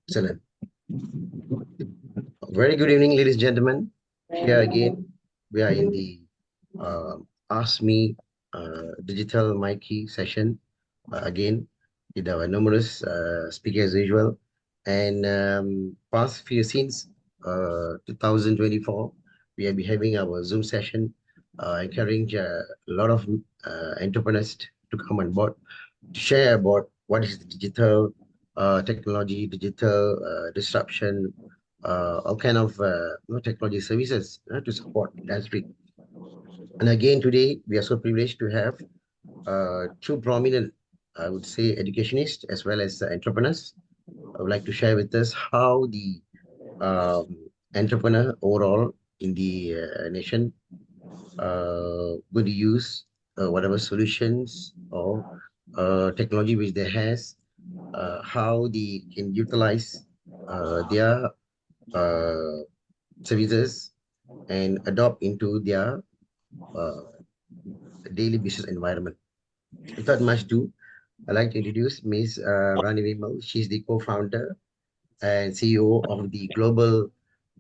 Excellent. Very good evening, ladies and gentlemen. Here again, we are in the Ask Me Digital Maicci session again with our numerous speakers as usual. And past few since 2024, we will be having our Zoom session, encouraging a lot of entrepreneurs to come on board to share about what is the digital technology, digital disruption, all kind of technology services to support the industry. And again, today we are so privileged to have two prominent, I would say, educationists as well as entrepreneurs. I would like to share with us how the um, entrepreneur overall in the nation would use whatever solutions or technology which they has, how they can utilize their uh, services and adopt into their uh, daily business environment. Without much ado, I'd like to introduce Ms. Rani Vimal. She's the co-founder and CEO of the global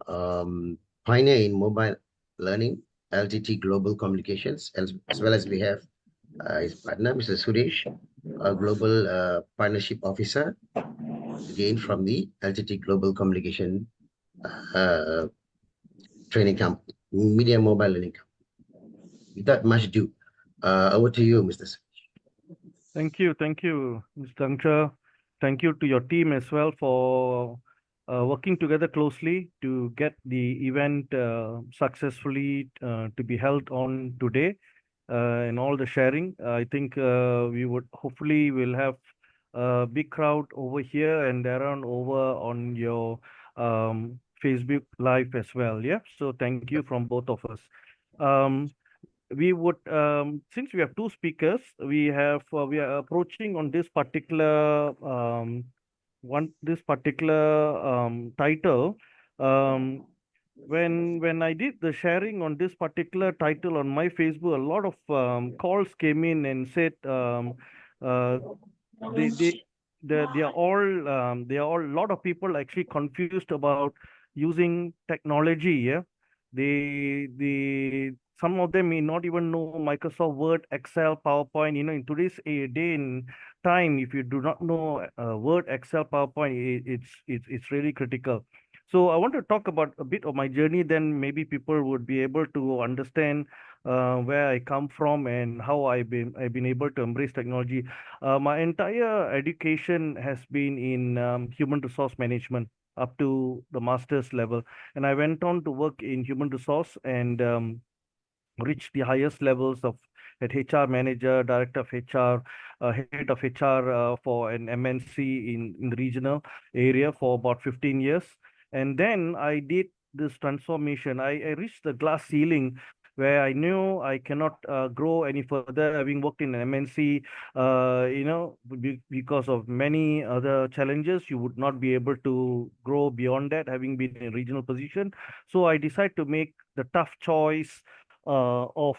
pioneer in mobile learning, LTT Global Communications, as well as we have his partner, Mr. Suresh, a global partnership officer, again from the LTT Global Communication uh, training company, media mobile learning company. Without much ado, over to you, Mr. Thank you, Mr. Angsha. Thank you to your team as well for working together closely to get the event successfully to be held on today and all the sharing. I think we would hopefully will have a big crowd over here and around over on your Facebook Live as well. Yeah. So thank you from both of us. Um, we would since we have two speakers, we are approaching on this particular title. um, when I did the sharing on this particular title on my Facebook, a lot of calls came in and said uh, they they they are all a lot of people actually confused about using technology. Yeah, they some of them may not even know Microsoft Word, Excel, PowerPoint. In today's day and time, if you do not know Word, Excel, PowerPoint, it's really critical. So I want to talk about a bit of my journey. Then maybe people would be able to understand where I come from and how I've been able to embrace technology. My entire education has been in human resource management up to the master's level, and I went on to work in human resource and reach the highest levels of at HR manager, director of HR, head of HR for an MNC in the regional area for about 15 years. And then I did this transformation. I reached the glass ceiling where I knew I cannot grow any further, having worked in an MNC, because of many other challenges, you would not be able to grow beyond that, having been in a regional position. So I decided to make the tough choice of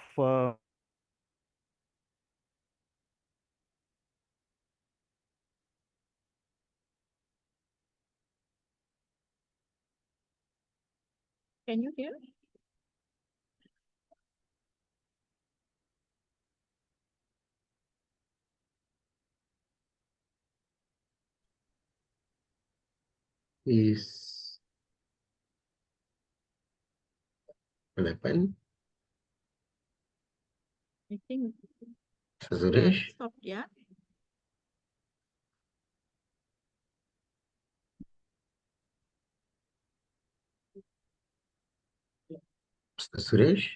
Can you hear? Is what happened? I think Mr. Suresh? stop, yeah. Mr. Suresh?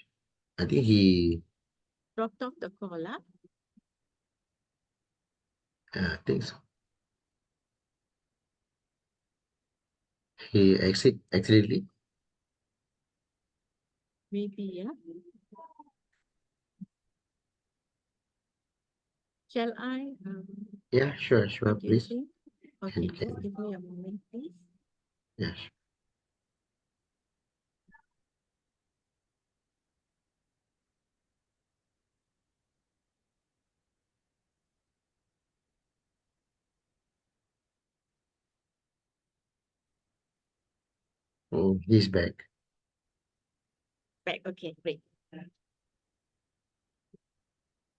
I think he, Dropped off the call, huh? I think so. He accidentally. Maybe, yeah. Shall I? Yeah, sure, What do you please. think? Okay, just Can. give me a moment, please. Yeah. He's back. Back. Okay, great.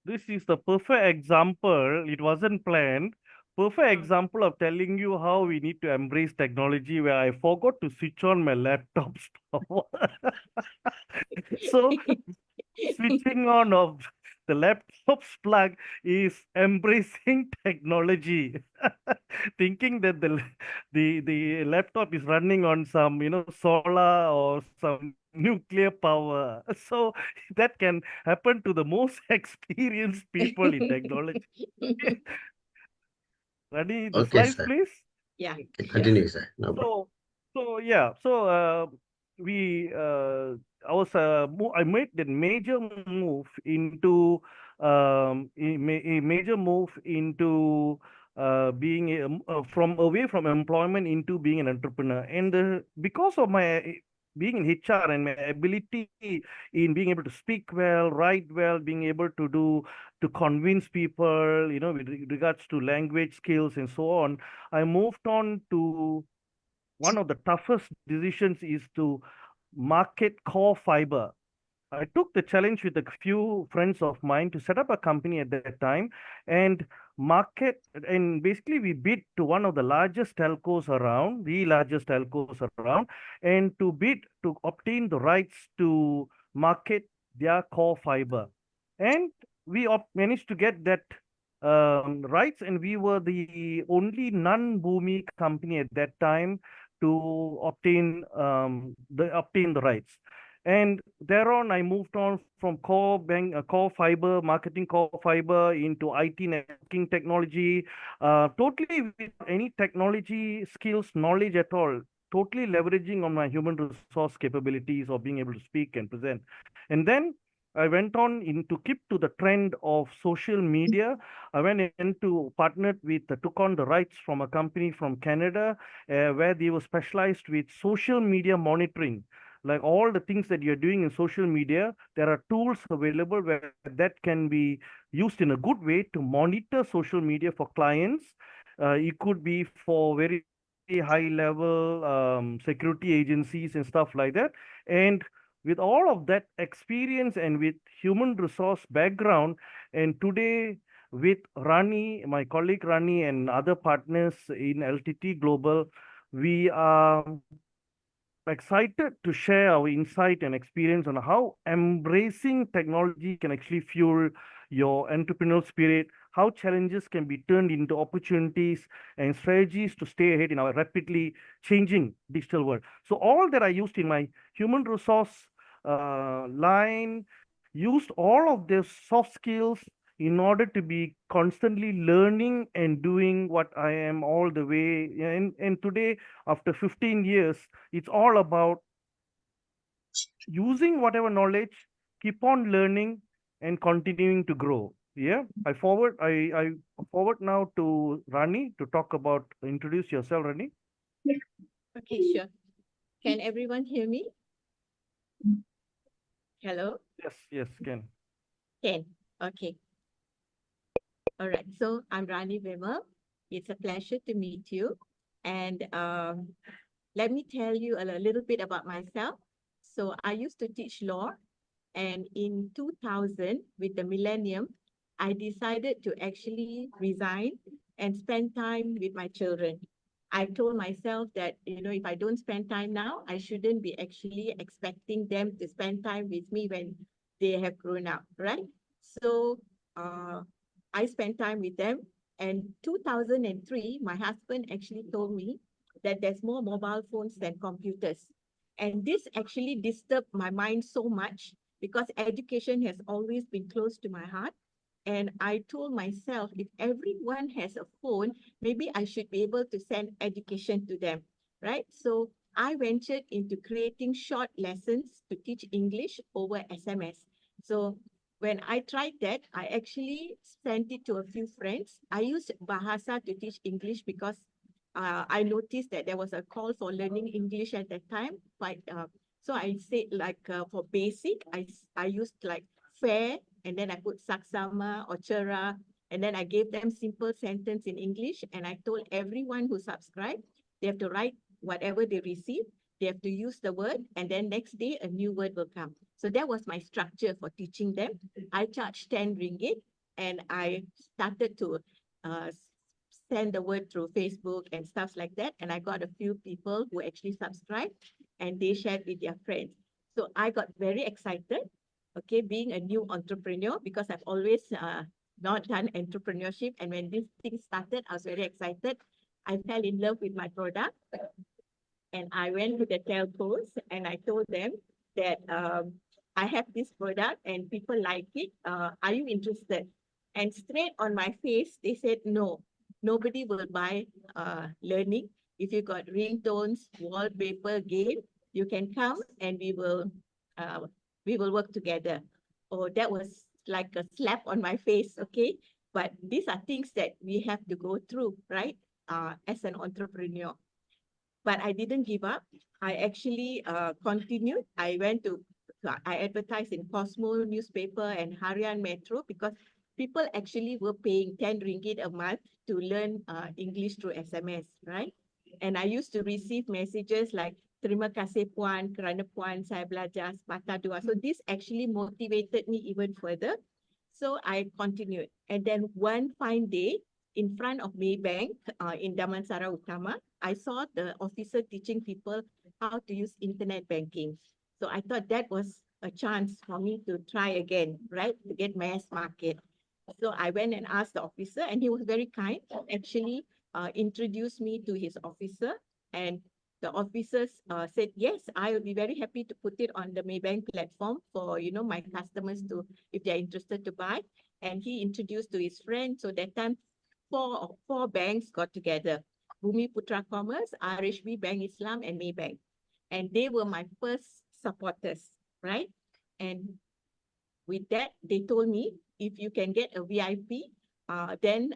This is the perfect example. It wasn't planned. Perfect example of telling you how we need to embrace technology where I forgot to switch on my laptop. So switching on of the laptop's plug is embracing technology, thinking that the laptop is running on some solar or some nuclear power. So that can happen to the most experienced people in technology. Rani, the Okay, slides, sir. please. Yeah, Okay, sure. continue, sir. No problem. So we I made the major move into a major move into being from away from employment into being an entrepreneur, and because of my being in HR and my ability in being able to speak well, write well, being able to convince people, with regards to language skills and so on, I moved on to one of the toughest decisions is to market core fiber. I took the challenge with a few friends of mine to set up a company at that time and market. And basically, we bid to one of the largest telcos around, the largest telcos around, and to bid to obtain the rights to market their core fiber. And we managed to get that rights, and we were the only non-Boomi company at that time to obtain the rights. And thereon, I moved on from core fiber, marketing core fiber into IT networking technology, totally without any technology skills, knowledge at all, totally leveraging on my human resource capabilities of being able to speak and present. And then I went on to keep to the trend of social media. I went into partnered with, took on the rights from a company from Canada, where they were specialized with social media monitoring. Like all the things that you're doing in social media, there are tools available where that can be used in a good way to monitor social media for clients. It could be for very high level security agencies and stuff like that. And with all of that experience and with human resource background, and today with Rani, my colleague Rani, and other partners in LTT Global, we are excited to share our insight and experience on how embracing technology can actually fuel your entrepreneurial spirit, how challenges can be turned into opportunities, and strategies to stay ahead in our rapidly changing digital world. So all that I used in my human resource line, used all of these soft skills in order to be constantly learning and doing what I am all the way. And today, after 15 years, it's all about using whatever knowledge, keep on learning and continuing to grow. Yeah, I forward now to Rani to talk about, introduce yourself, Rani. Okay, sure. Can everyone hear me? Hello? Yes, Ken. Can. Okay. All right. So I'm Rani Vimal. It's a pleasure to meet you. And let me tell you a little bit about myself. So I used to teach law, and in 2000, with the millennium, I decided to actually resign and spend time with my children. I told myself that, if I don't spend time now, I shouldn't be actually expecting them to spend time with me when they have grown up, right? So uh, I spent time with them. And 2003, my husband actually told me that there's more mobile phones than computers. And this actually disturbed my mind so much because education has always been close to my heart. And I told myself, if everyone has a phone, maybe I should be able to send education to them, right? So I ventured into creating short lessons to teach English over SMS. So when I tried that, I actually sent it to a few friends. I used Bahasa to teach English because I noticed that there was a call for learning English at that time. But so I said like for basic, I used like fair, and then I put saksama or chera, and then I gave them simple sentence in English, and I told everyone who subscribed, they have to write whatever they receive. They have to use the word, and then next day a new word will come. So that was my structure for teaching them. I charged 10 ringgit, and I started to uh, send the word through Facebook and stuff like that. And I got a few people who actually subscribed, and they shared with their friends. So I got very excited, okay, being a new entrepreneur, because I've always not done entrepreneurship. And when this thing started, I was very excited. I fell in love with my product, and I went to the telcos and I told them that I have this product and people like it. Are you interested? And straight on my face, they said, no, nobody will buy learning. If you got ringtones, wallpaper, game, you can come and uh, we will work together. Oh, that was like a slap on my face, okay? But these are things that we have to go through, right? As an entrepreneur. But I didn't give up. I actually continued. I advertised in Cosmo newspaper and Harian Metro, because people actually were paying 10 ringgit a month to learn English through SMS, right? And I used to receive messages like, terima kasih Puan, kerana Puan saya belajar sepatah dua. So this actually motivated me even further. So I continued. And then one fine day, in front of Maybank in Damansara Utama, I saw the officer teaching people how to use internet banking. So I thought that was a chance for me to try again, right? To get mass market. So I went and asked the officer, and he was very kind. Actually, introduced me to his officer, and the officers said, yes, I will be very happy to put it on the Maybank platform for, my customers to, if they're interested to buy. And he introduced to his friend. So that time, four banks got together: Bumi Putra Commerce, RHB Bank Islam, and Maybank. And they were my first supporters, right? And with that, they told me, if you can get a VIP, then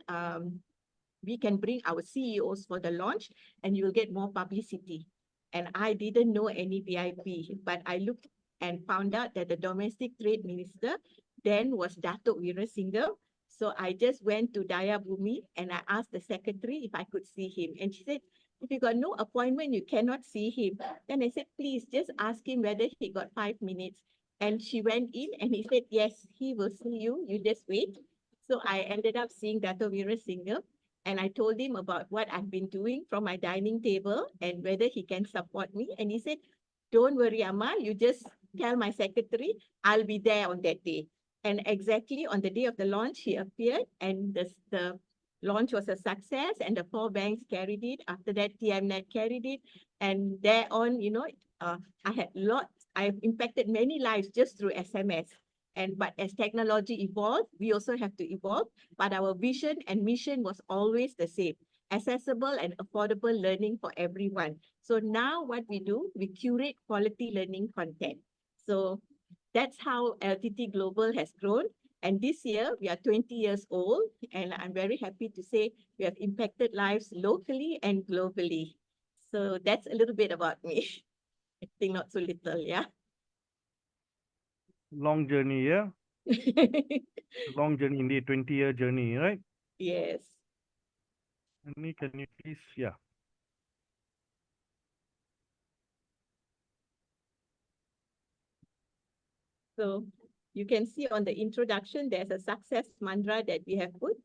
we can bring our CEOs for the launch and you will get more publicity. And I didn't know any VIP, but I looked and found out that the domestic trade minister then was Datuk Weerasinghe. So I just went to Daya Bumi and I asked the secretary if I could see him. And she said, if you got no appointment, you cannot see him. Then I said, please just ask him whether he got 5 minutes. And she went in and he said, yes, he will see you. You just wait. So I ended up seeing Datuk Weerasinghe. And I told him about what I've been doing from my dining table and whether he can support me. And he said, don't worry, Amal, you just tell my secretary, I'll be there on that day. And exactly on the day of the launch, he appeared, and the launch was a success, and the four banks carried it. After that, TMNet carried it. And thereon, I've impacted many lives just through SMS. But as technology evolved, we also have to evolve. But our vision and mission was always the same: accessible and affordable learning for everyone. So now what we do, we curate quality learning content. So that's how LTT Global has grown. And this year, we are 20 years old, and I'm very happy to say we have impacted lives locally and globally. So that's a little bit about me. I think not so little, yeah. Long journey, yeah? Long journey indeed, 20-year journey, right? Yes. Annie, can you please, yeah. So you can see on the introduction, there's a success mantra that we have put.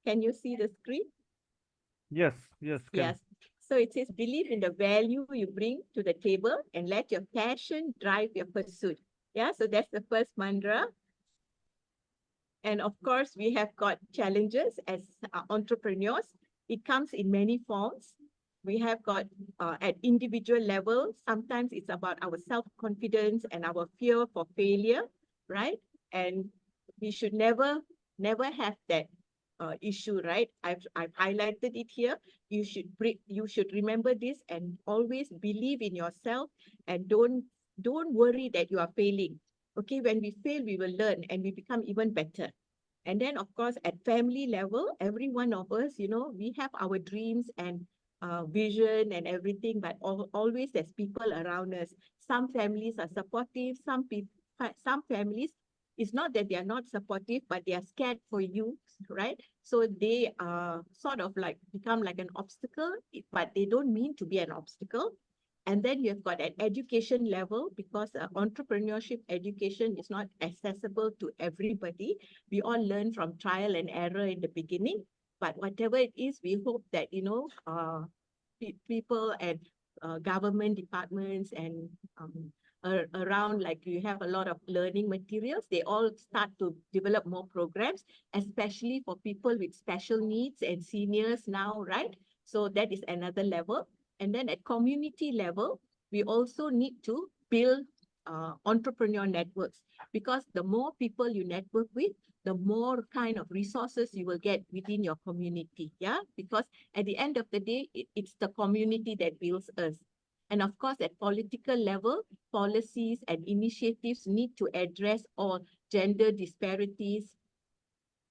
Can you see the screen? Yes, yes, can. Yes. So it says, believe in the value you bring to the table and let your passion drive your pursuit. Yeah, so that's the first mantra. And of course, we have got challenges as entrepreneurs. It comes in many forms. We have got at individual level, sometimes it's about our self-confidence and our fear for failure, right? And we should never have that issue, right? I've highlighted it here. You should remember this and always believe in yourself, and don't worry that you are failing. Okay, when we fail, we will learn and we become even better. And then, of course, at family level, every one of us, we have our dreams and vision and everything, but always there's people around us. Some families are supportive, some families, it's not that they are not supportive, but they are scared for you, right? So they sort of like become like an obstacle, but they don't mean to be an obstacle. And then you've got an education level, because entrepreneurship education is not accessible to everybody. We all learn from trial and error in the beginning, but whatever it is, we hope that, people and government departments and around, like you have a lot of learning materials, they all start to develop more programs, especially for people with special needs and seniors now, right? So that is another level. And then at community level, we also need to build entrepreneur networks, because the more people you network with, the more kind of resources you will get within your community. Yeah, because at the end of the day, it's the community that builds us. And of course, at political level, policies and initiatives need to address all gender disparities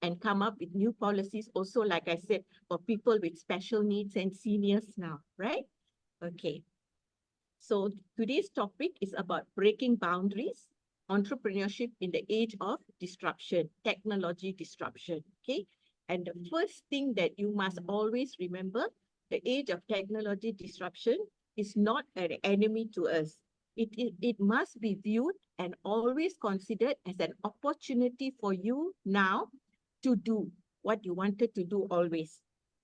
and come up with new policies also, like I said, for people with special needs and seniors now, right? Okay. So today's topic is about breaking boundaries, entrepreneurship in the age of disruption, technology disruption, okay? And the first thing that you must always remember, the age of technology disruption is not an enemy to us. It must be viewed and always considered as an opportunity for you now to do what you wanted to do always.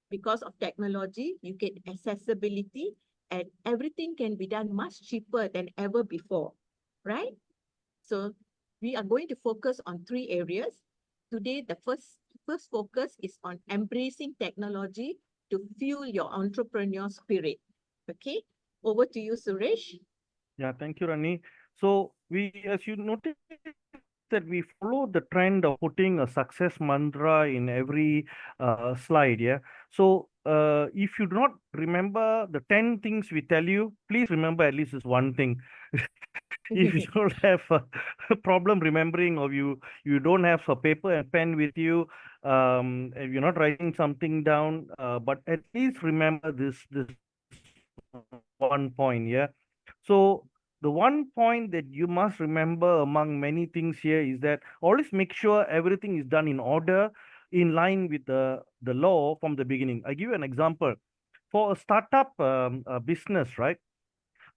Because of technology, you get accessibility, and everything can be done much cheaper than ever before, right? So we are going to focus on 3 areas. Today, the first focus is on embracing technology to fuel your entrepreneurial spirit. Okay, over to you, Suresh. Yeah, thank you, Rani. So as you noticed, that we follow the trend of putting a success mantra in every slide. Yeah. So if you do not remember the 10 things we tell you, please remember at least this one thing. If you don't have a problem remembering, or you don't have a paper and pen with you, if you're not writing something down, but at least remember this one point. Yeah. So the one point that you must remember among many things here is that always make sure everything is done in order, in line with the law from the beginning. I give you an example. For a startup business, right?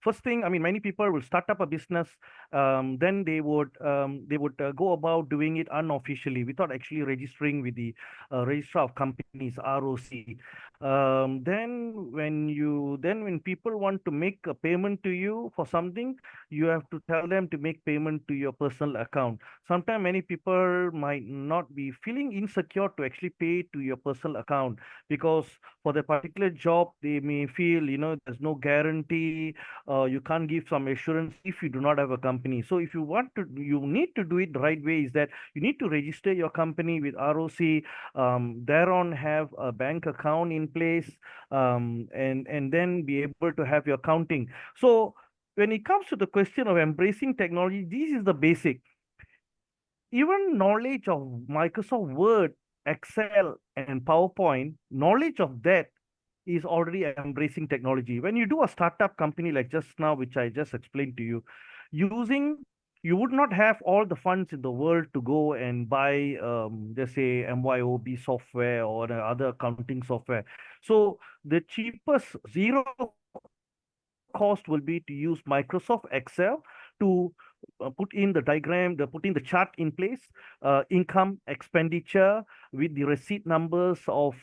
First thing, I mean, many people will start up a business, then they would go about doing it unofficially without actually registering with the registrar of companies, ROC. Then when people want to make a payment to you for something, you have to tell them to make payment to your personal account. Sometimes many people might not be feeling insecure to actually pay to your personal account, because for the particular job they may feel, there's no guarantee, you can't give some assurance if you do not have a company. So if you want to, you need to do it the right way, is that you need to register your company with ROC, thereon have a bank account in place, and then be able to have your accounting. So when it comes to the question of embracing technology, this is the basic. Even knowledge of Microsoft Word, Excel, and PowerPoint, knowledge of that is already embracing technology. When you do a startup company like just now, which I just explained to you, you would not have all the funds in the world to go and buy, just say, MYOB software or the other accounting software. So the cheapest zero cost will be to use Microsoft Excel to put in the diagram, put in the chart in place, income, expenditure, with the receipt numbers of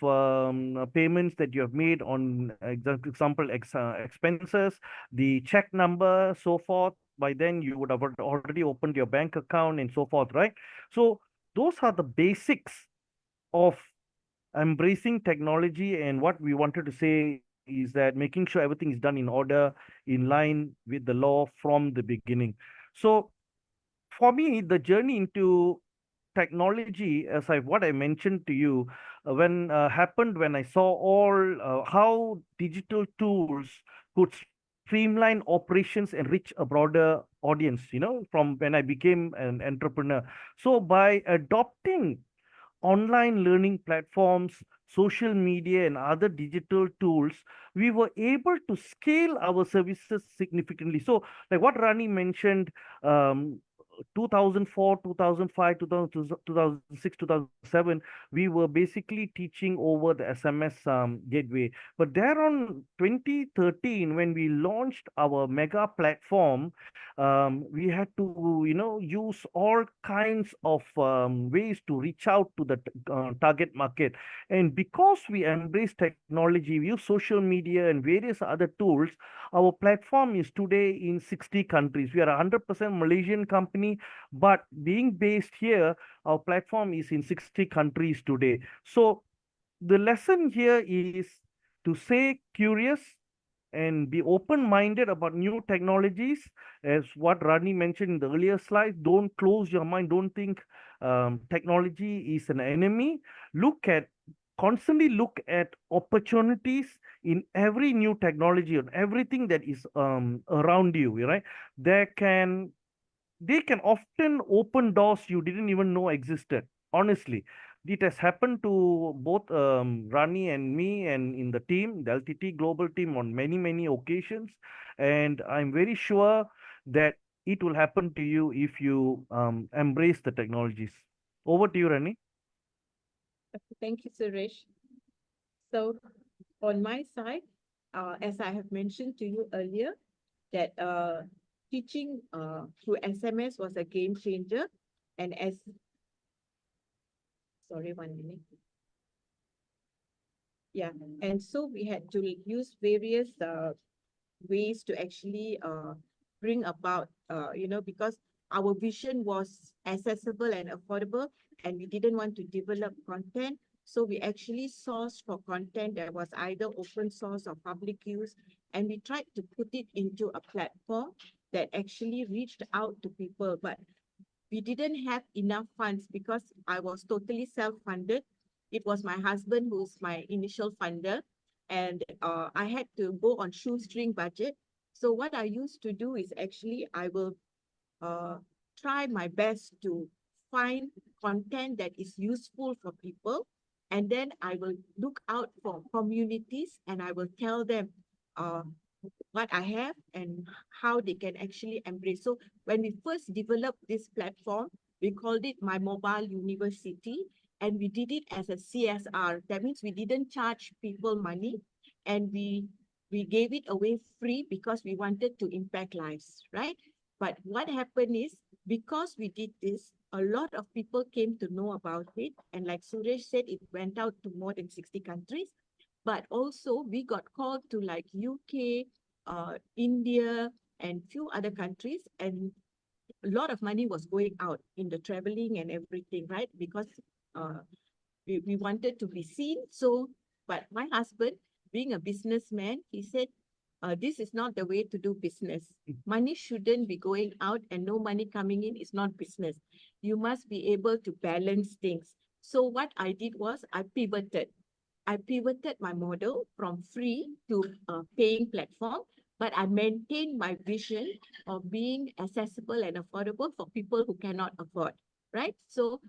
payments that you have made on, example, expenses, the check number, so forth. By then, you would have already opened your bank account and so forth, right? So those are the basics of embracing technology. And what we wanted to say is that making sure everything is done in order, in line with the law from the beginning. So for me, the journey into technology, as what I mentioned to you, when happened when I saw all how digital tools could streamline operations and reach a broader audience, from when I became an entrepreneur. So by adopting online learning platforms, social media, and other digital tools, we were able to scale our services significantly. So, like what Rani mentioned, 2004, 2005, 2006, 2007, we were basically teaching over the SMS gateway. But there on 2013, when we launched our mega platform, we had to, use all kinds of ways to reach out to the target market. And because we embrace technology, we use social media and various other tools, our platform is today in 60 countries. We are a 100% Malaysian company, but being based here, our platform is in 60 countries today. So the lesson here is to stay curious and be open-minded about new technologies. As what Rani mentioned in the earlier slide, don't close your mind. Don't think technology is an enemy. Constantly look at opportunities in every new technology and everything that is around you, right? There can they can often open doors you didn't even know existed. Honestly, it has happened to both Rani and me, and in the team, the LTT global team, on many, many occasions. And I'm very sure that it will happen to you if you embrace the technologies. Over to you, Rani. Thank you, Suresh. So on my side, as I have mentioned to you earlier, that teaching through SMS was a game changer. And sorry, 1 minute. Yeah, and so we had to use various ways to actually bring about, because our vision was accessible and affordable, and we didn't want to develop content. So we actually sourced for content that was either open source or public use, and we tried to put it into a platform that actually reached out to people. But we didn't have enough funds because I was totally self-funded. It was my husband who's my initial funder, and I had to go on shoestring budget. So what I used to do is actually I will try my best to find content that is useful for people, and then I will look out for communities and I will tell them what I have and how they can actually embrace. So when we first developed this platform, we called it My Mobile University, and we did it as a CSR. That means we didn't charge people money, and we gave it away free because we wanted to impact lives, right? But what happened is, because we did this, a lot of people came to know about it. And like Suresh said, it went out to more than 60 countries. But also we got called to like UK, India, and few other countries. And a lot of money was going out in the traveling and everything, right? Because we wanted to be seen. So, but my husband, being a businessman, he said, this is not the way to do business. Money shouldn't be going out, and no money coming in is not business. You must be able to balance things. So what I did was I pivoted my model from free to a paying platform, but I maintained my vision of being accessible and affordable for people who cannot afford, right? So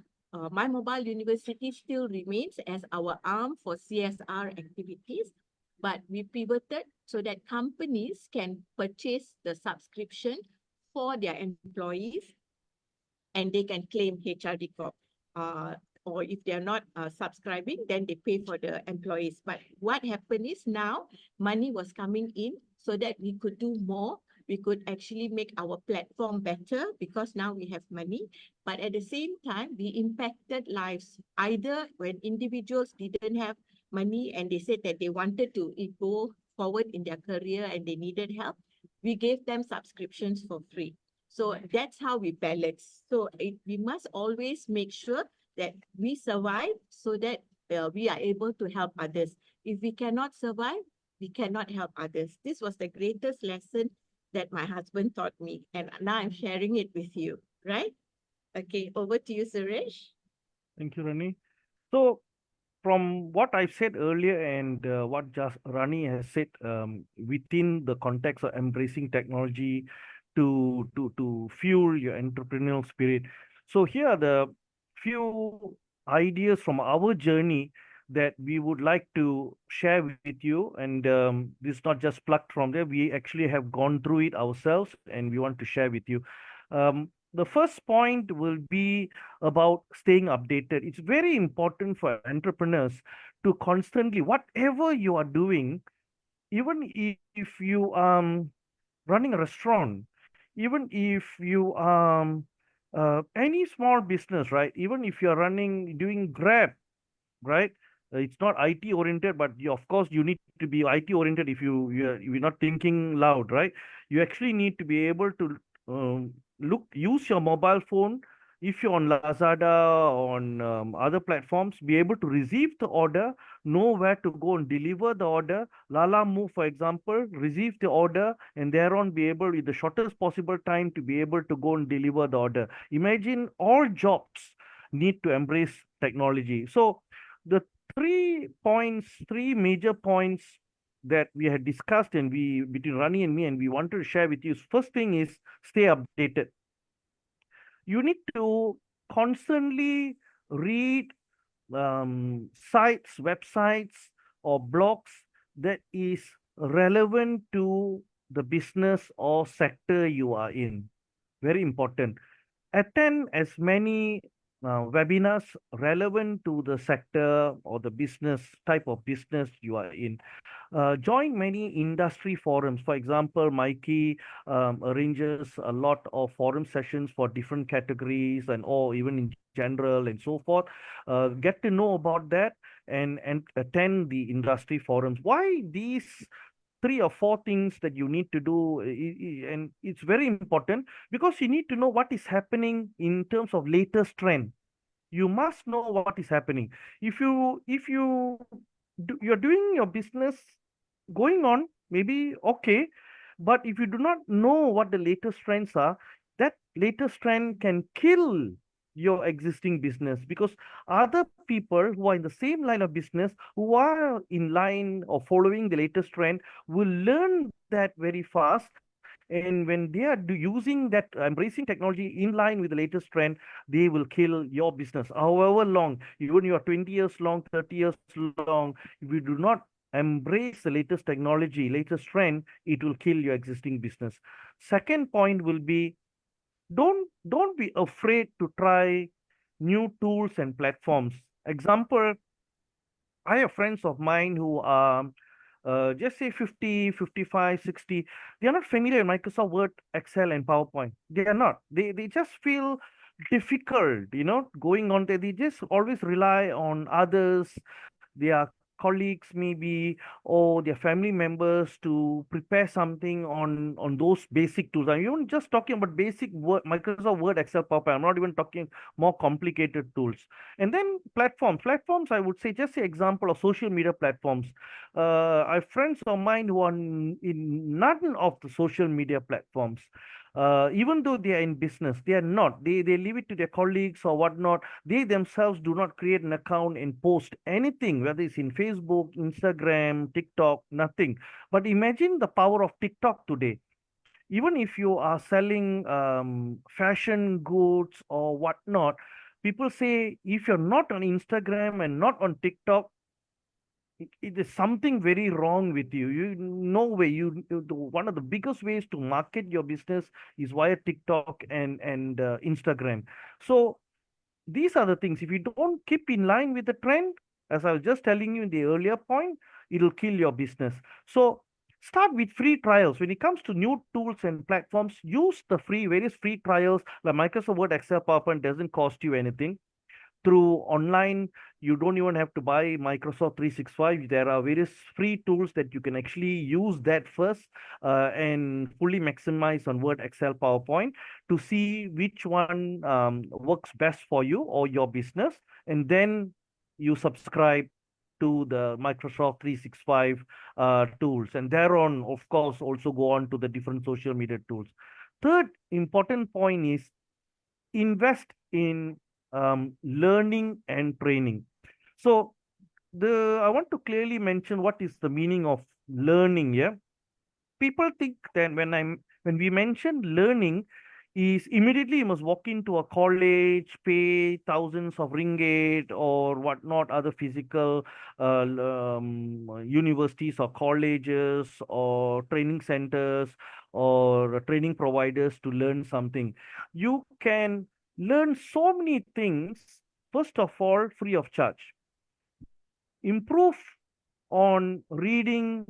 My Mobile University still remains as our arm for CSR activities, but we pivoted so that companies can purchase the subscription for their employees, and they can claim HRD Corp. Or if they're not subscribing, then they pay for the employees. But what happened is now money was coming in so that we could do more. We could actually make our platform better because now we have money. But at the same time, we impacted lives. Either when individuals didn't have money and they said that they wanted to go forward in their career and they needed help, we gave them subscriptions for free. So that's how we balance. So we must always make sure that we survive so that we are able to help others. If we cannot survive, we cannot help others. This was the greatest lesson that my husband taught me, and now I'm sharing it with you, right? Okay, over to you, Suresh. Thank you, Rani. So, from what I said earlier and what just Rani has said, within the context of embracing technology to fuel your entrepreneurial spirit. So here are the few ideas from our journey that we would like to share with you. And this is not just plucked from there. We actually have gone through it ourselves, and we want to share with you. the first point will be about staying updated. It's very important for entrepreneurs to constantly, whatever you are doing, even if you running a restaurant, even if you any small business, right? Even if you're doing Grab, right? It's not IT oriented, but you, of course, you need to be IT oriented. If you're not thinking loud, right? You actually need to be able to use your mobile phone. If you're on Lazada, on other platforms, be able to receive the order, know where to go and deliver the order. Lala Move, for example, receive the order and thereon be able, with the shortest possible time, to be able to go and deliver the order. Imagine all jobs need to embrace technology. So the three major points that we had discussed and we between Rani and me and we wanted to share with you. First thing is stay updated. You need to constantly read sites, websites, or blogs that is relevant to the business or sector you are in. Very important. Attend as many webinars relevant to the sector or the business type of business you are in. Join many industry forums. For example, Mikey arranges a lot of forum sessions for different categories and or even in general and so forth. Get to know about that and attend the industry forums. Why these three or four things that you need to do, and it's very important because you need to know what is happening in terms of latest trend. You must know what is happening. If you're doing your business going on, maybe okay, but if you do not know what the latest trends are, that latest trend can kill your existing business, because other people who are in the same line of business, who are in line or following the latest trend, will learn that very fast. And when they are using that, embracing technology in line with the latest trend, they will kill your business. However long, even you are 20 years long, 30 years long, if you do not embrace the latest technology, latest trend, it will kill your existing business. Second point will be, don't be afraid to try new tools and platforms. Example, I have friends of mine who are just say 50, 55, 60. They are not familiar with Microsoft Word, Excel, and PowerPoint. They are not. They just feel difficult, going on there. They just always rely on others, their colleagues maybe, or their family members to prepare something on those basic tools. I'm even just talking about basic Word, Microsoft Word, Excel, PowerPoint. I'm not even talking more complicated tools. And then platforms, I would say, just the example of social media platforms. I have friends of mine who are in none of the social media platforms. Even though they are in business, they are not. They leave it to their colleagues or whatnot. They themselves do not create an account and post anything, whether it's in Facebook, Instagram, TikTok, nothing. But imagine the power of TikTok today. Even if you are selling fashion goods or whatnot, people say if you're not on Instagram and not on TikTok, it is something very wrong with you. No way. One of the biggest ways to market your business is via TikTok and Instagram. So these are the things. If you don't keep in line with the trend, as I was just telling you in the earlier point, it'll kill your business. So start with free trials. When it comes to new tools and platforms, use the various free trials. Like Microsoft Word, Excel, PowerPoint doesn't cost you anything. Through online, you don't even have to buy Microsoft 365. There are various free tools that you can actually use that first, and fully maximize on Word, Excel, PowerPoint to see which one works best for you or your business. And then you subscribe to the Microsoft 365 tools. And thereon, of course, also go on to the different social media tools. Third important point is invest in learning and training. So I want to clearly mention what is the meaning of learning here. People think that when we mention learning, is immediately you must walk into a college, pay thousands of ringgit or whatnot, other physical universities or colleges or training centers or training providers to learn something. You can learn so many things, first of all, free of charge. Improve on reading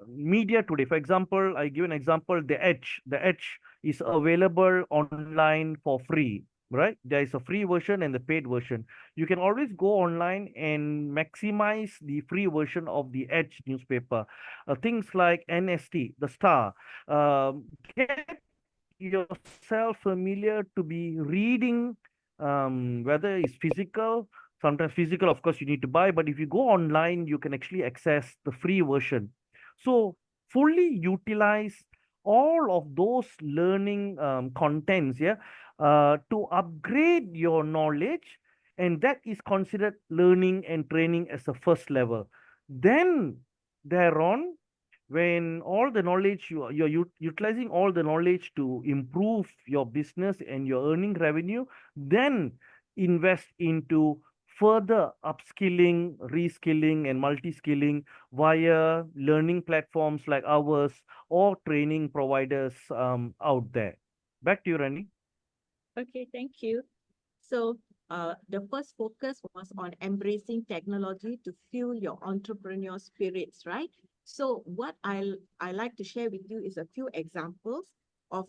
media today. For example, I give an example, The Edge. The Edge is available online for free, right? There is a free version and the paid version. You can always go online and maximize the free version of the Edge newspaper. Things like NST, The Star. Get yourself familiar to be reading, whether it's physical. Sometimes physical, of course, you need to buy, but if you go online, you can actually access the free version. So fully utilize all of those learning contents, yeah, to upgrade your knowledge, and that is considered learning and training as a first level. Then thereon, when all the knowledge utilizing all the knowledge to improve your business and your earning revenue, then invest into further upskilling, reskilling, and multi-skilling via learning platforms like ours or training providers out there. Back to you, Randy. Okay, thank you. So the first focus was on embracing technology to fuel your entrepreneurial spirits, right? So what I like to share with you is a few examples of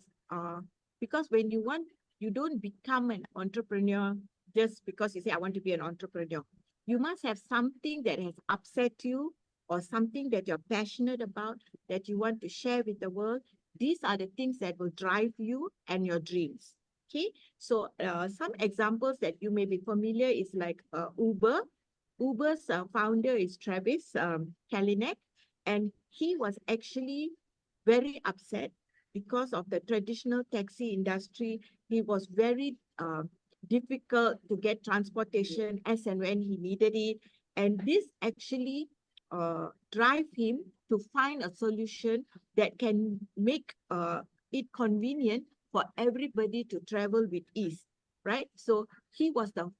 because when you don't become an entrepreneur just because you say I want to be an entrepreneur. You must have something that has upset you or something that you're passionate about that you want to share with the world. These are the things that will drive you and your dreams. Okay, so some examples that you may be familiar is like Uber. Uber's founder is Travis Kalanick, and he was actually very upset because of the traditional taxi industry. He was very difficult to get transportation as and when he needed it. And this actually drive him to find a solution that can make it convenient for everybody to travel with ease, right? So he was the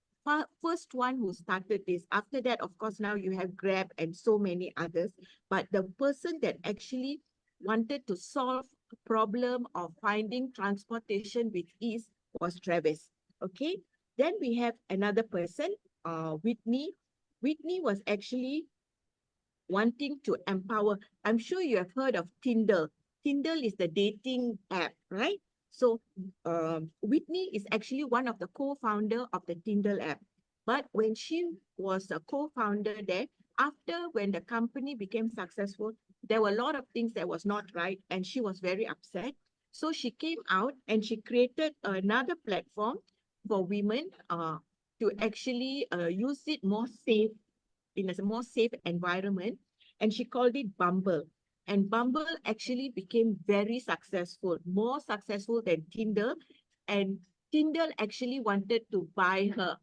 first one who started this. After that, of course, now you have Grab and so many others. But the person that actually wanted to solve the problem of finding transportation with ease was Travis. Okay. Then we have another person, Whitney. Whitney was actually wanting to empower. I'm sure you have heard of Tinder. Tinder is the dating app, right? So Whitney is actually one of the co-founder of the Tinder app. But when she was a co-founder there, after when the company became successful, there were a lot of things that was not right, and she was very upset. So she came out and she created another platform for women to actually use it more safe in a more safe environment, and she called it Bumble. And Bumble actually became very successful, more successful than Tinder. And Tinder actually wanted to buy her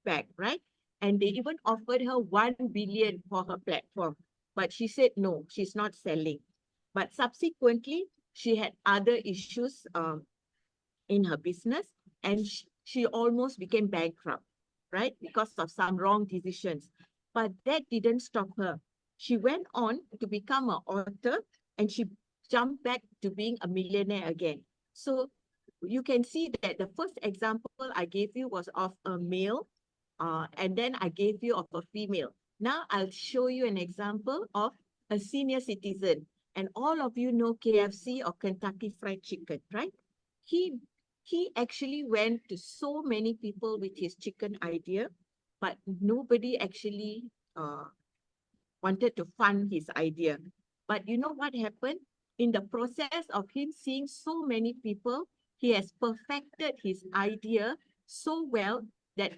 back, right? And they even offered her 1 billion for her platform. But she said no, she's not selling. But subsequently, she had other issues in her business, and she almost became bankrupt, right? Because of some wrong decisions. But that didn't stop her. She went on to become an author, and she jumped back to being a millionaire again. So you can see that the first example I gave you was of a male, and then I gave you of a female. Now I'll show you an example of a senior citizen. And all of you know KFC or Kentucky Fried Chicken, right? He he actually went to so many people with his chicken idea, but nobody actually wanted to fund his idea. But you know what happened? In the process of him seeing so many people, he has perfected his idea so well that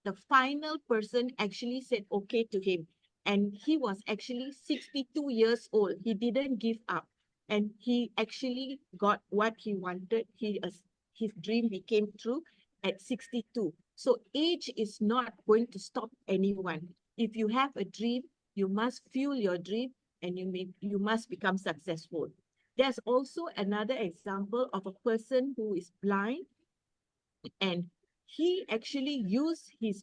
the final person actually said okay to him. And he was actually 62 years old. He didn't give up. And he actually got what he wanted. His dream became true at 62. So age is not going to stop anyone. If you have a dream, you must fuel your dream, and you must become successful. There's also another example of a person who is blind, and he actually used his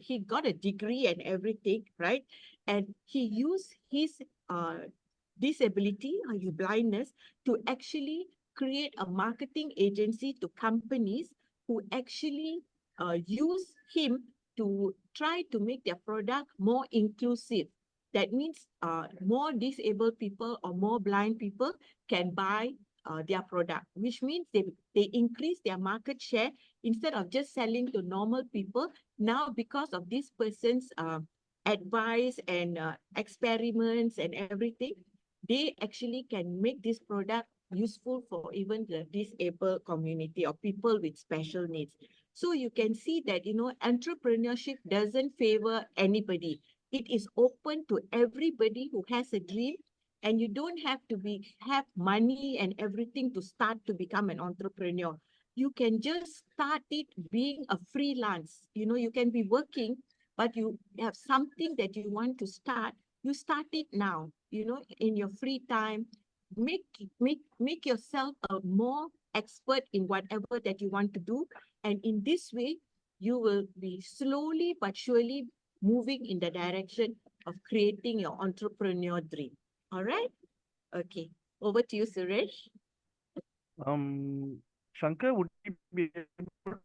he got a degree and everything, right? And he used his disability or his blindness to actually create a marketing agency to companies who actually use him to try to make their product more inclusive. That means more disabled people or more blind people can buy their product, which means they increase their market share. Instead of just selling to normal people, now because of this person's advice and experiments and everything, they actually can make this product useful for even the disabled community or people with special needs. So you can see that, entrepreneurship doesn't favor anybody. It is open to everybody who has a dream, and you don't have to have money and everything to start to become an entrepreneur. You can just start it being a freelance. You can be working, but you have something that you want to start. You start it now, in your free time. Make yourself a more expert in whatever that you want to do. And in this way, you will be slowly but surely moving in the direction of creating your entrepreneur dream. All right? Okay. Over to you, Suresh. Shankar, would you be able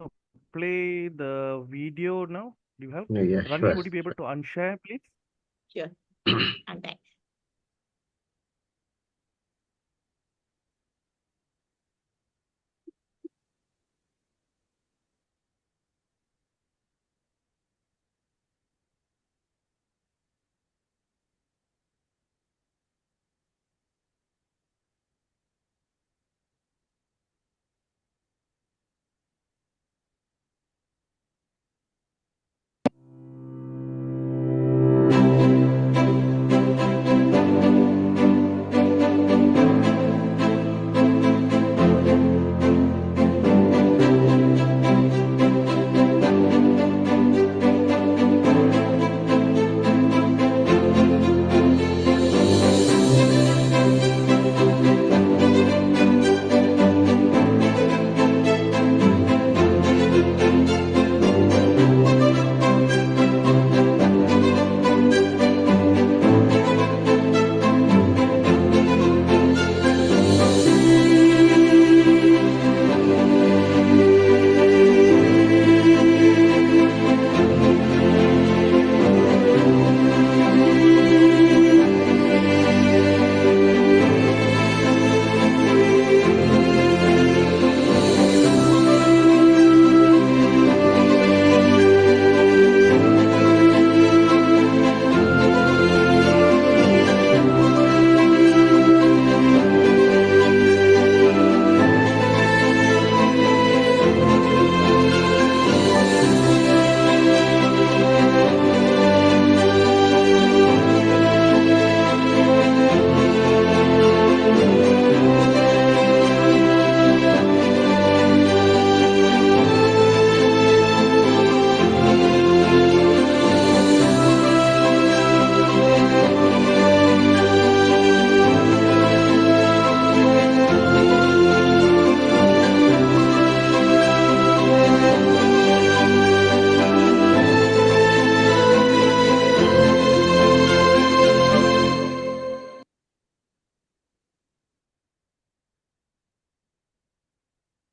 to play the video now? Do you have? No, yeah, Rani, sure. would you be able to unshare, please? Sure. I'm back.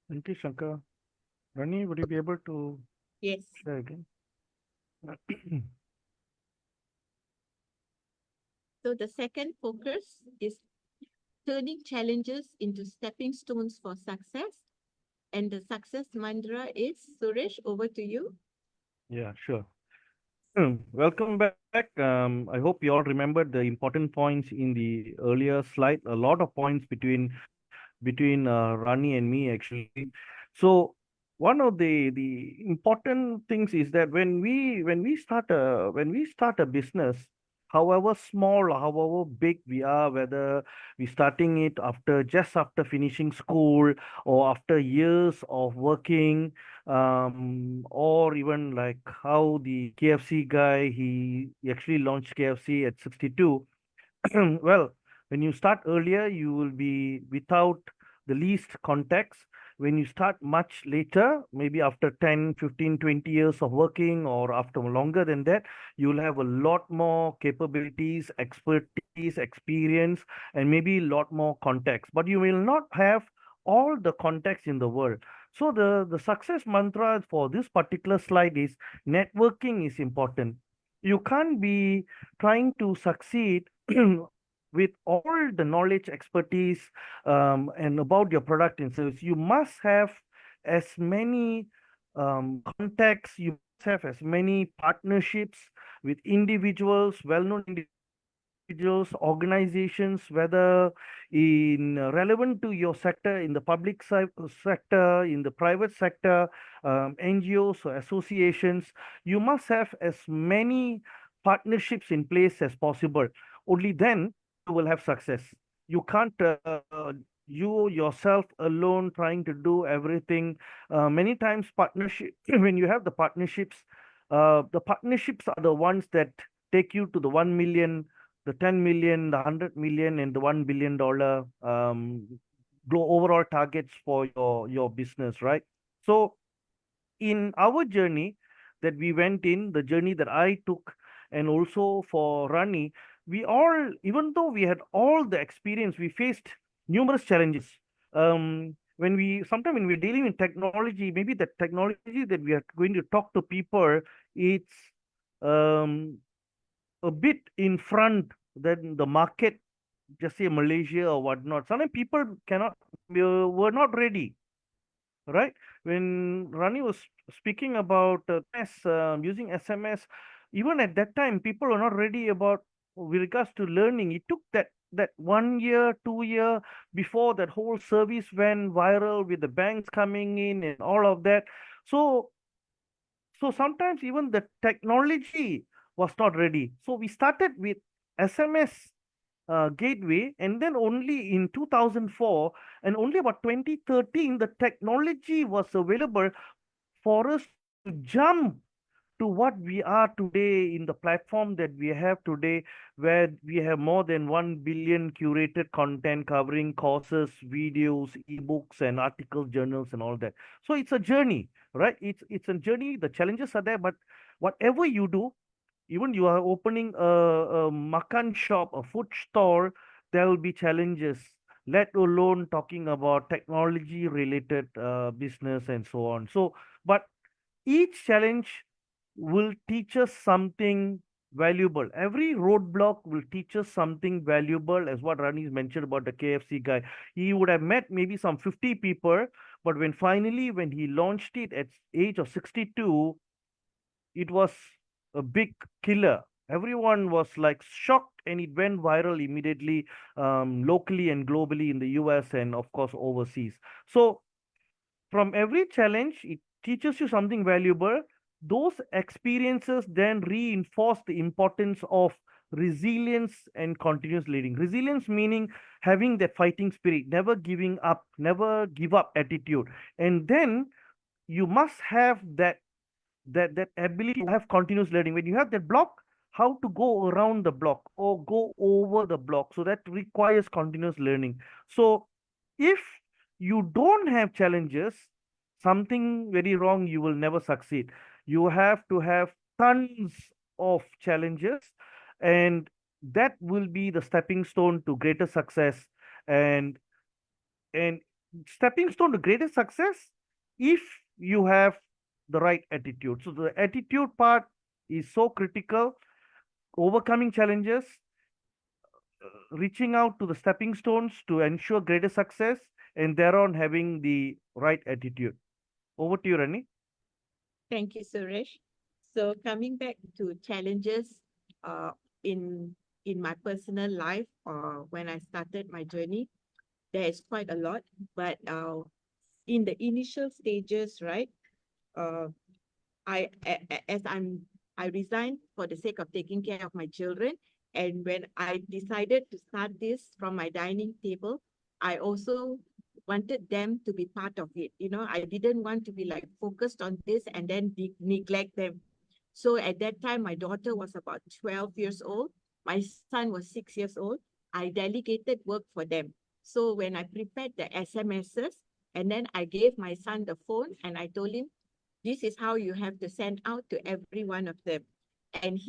Thank you, Shankar. Rani, would you be able to Yes. share again? So the second focus is turning challenges into stepping stones for success. And the success mantra is, Suresh, over to you. Yeah, sure. Welcome back. I hope you all remembered the important points in the earlier slide. A lot of points between Rani and me actually. So one of the important things is that when we start a business, however small or however big we are, whether we're starting it just after finishing school or after years of working, or even like how the KFC guy he actually launched KFC at 62. Well, When you start earlier, you will be without the least context. When you start much later, maybe after 10, 15, 20 years of working or after longer than that, you'll have a lot more capabilities, expertise, experience, and maybe a lot more context. But you will not have all the context in the world. So the success mantra for this particular slide is networking is important. You can't be trying to succeed with all the knowledge, expertise, and about your product and service. You must have as many contacts, you must have as many partnerships with individuals, well-known individuals, organizations, whether in relevant to your sector, in the public sector, in the private sector, NGOs or associations. You must have as many partnerships in place as possible. Only then you will have success. You can't you yourself alone trying to do everything. Many times partnership when you have the partnerships are the ones that take you to the 1 million, the 10 million, the 100 million, and the $1 billion overall targets for your business, right? So in our journey that we went in, the journey that I took, and also for Rani, we all, even though we had all the experience, we faced numerous challenges. When we sometimes when we're dealing with technology, maybe the technology that we are going to talk to people, it's um, a bit in front than the market, just say Malaysia or whatnot. Sometimes people cannot were not ready, right? When Rani was speaking about using SMS, even at that time, people were not ready about with regards to learning. It took that 1 year, 2 year before that whole service went viral with the banks coming in and all of that. So sometimes even the technology was not ready. So we started with SMS gateway, and then only in 2004 and only about 2013 the technology was available for us to jump to what we are today in the platform that we have today, where we have more than 1 billion curated content covering courses, videos, ebooks, and articles, journals, and all that. So it's a journey, right? It's a journey. The challenges are there, but whatever you do, even you are opening a makan shop, a food store, there will be challenges, let alone talking about technology related business and so on. So, but each challenge will teach us something valuable. Every roadblock will teach us something valuable, as what Rani mentioned about the KFC guy. He would have met maybe some 50 people, but when he launched it at age of 62, it was a big killer. Everyone was like shocked, and it went viral immediately, locally and globally in the US and of course overseas. So from every challenge, it teaches you something valuable. Those experiences then reinforce the importance of resilience and continuous leading. Resilience meaning having that fighting spirit, never giving up, never give up attitude. And then you must have that ability to have continuous learning. When you have that block, how to go around the block or go over the block, so that requires continuous learning. So if you don't have challenges, something very wrong, you will never succeed. You have to have tons of challenges, and that will be the stepping stone to greater success. And and stepping stone to greater success, if you have the right attitude. So the attitude part is so critical. Overcoming challenges, reaching out to the stepping stones to ensure greater success, and thereon having the right attitude. Over to you, Rani. Thank you, Suresh. So coming back to challenges uh, in in my personal life, when I started my journey, there is quite a lot. But in the initial stages, right, uh, as I resigned for the sake of taking care of my children, and when I decided to start this from my dining table, I also wanted them to be part of it. You know, I didn't want to be like focused on this and then neglect them. So at that time, my daughter was about 12 years old. My son was 6 years old. I delegated work for them. So when I prepared the SMSs, and then I gave my son the phone and I told him, this is how you have to send out to every one of them. And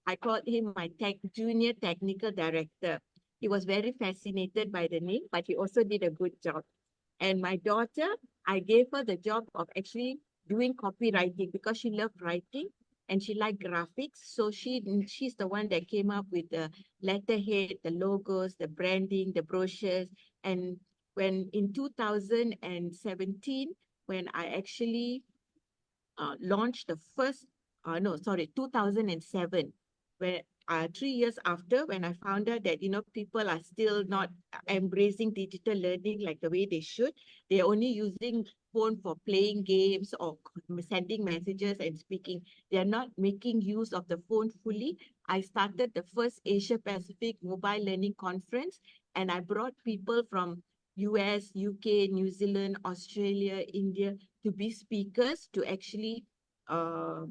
I called him my junior technical director. He was very fascinated by the name, but he also did a good job. And my daughter, I gave her the job of actually doing copywriting because she loved writing and she liked graphics. So she's the one that came up with the letterhead, the logos, the branding, the brochures. And when in 2017, when I actually launched the first, no, sorry, 2007, where 3 years after, when I found out that, people are still not embracing digital learning like the way they should. They're only using phone for playing games or sending messages and speaking. They're not making use of the phone fully. I started the first Asia Pacific Mobile Learning Conference, and I brought people from US, UK, New Zealand, Australia, India to be speakers to actually uh,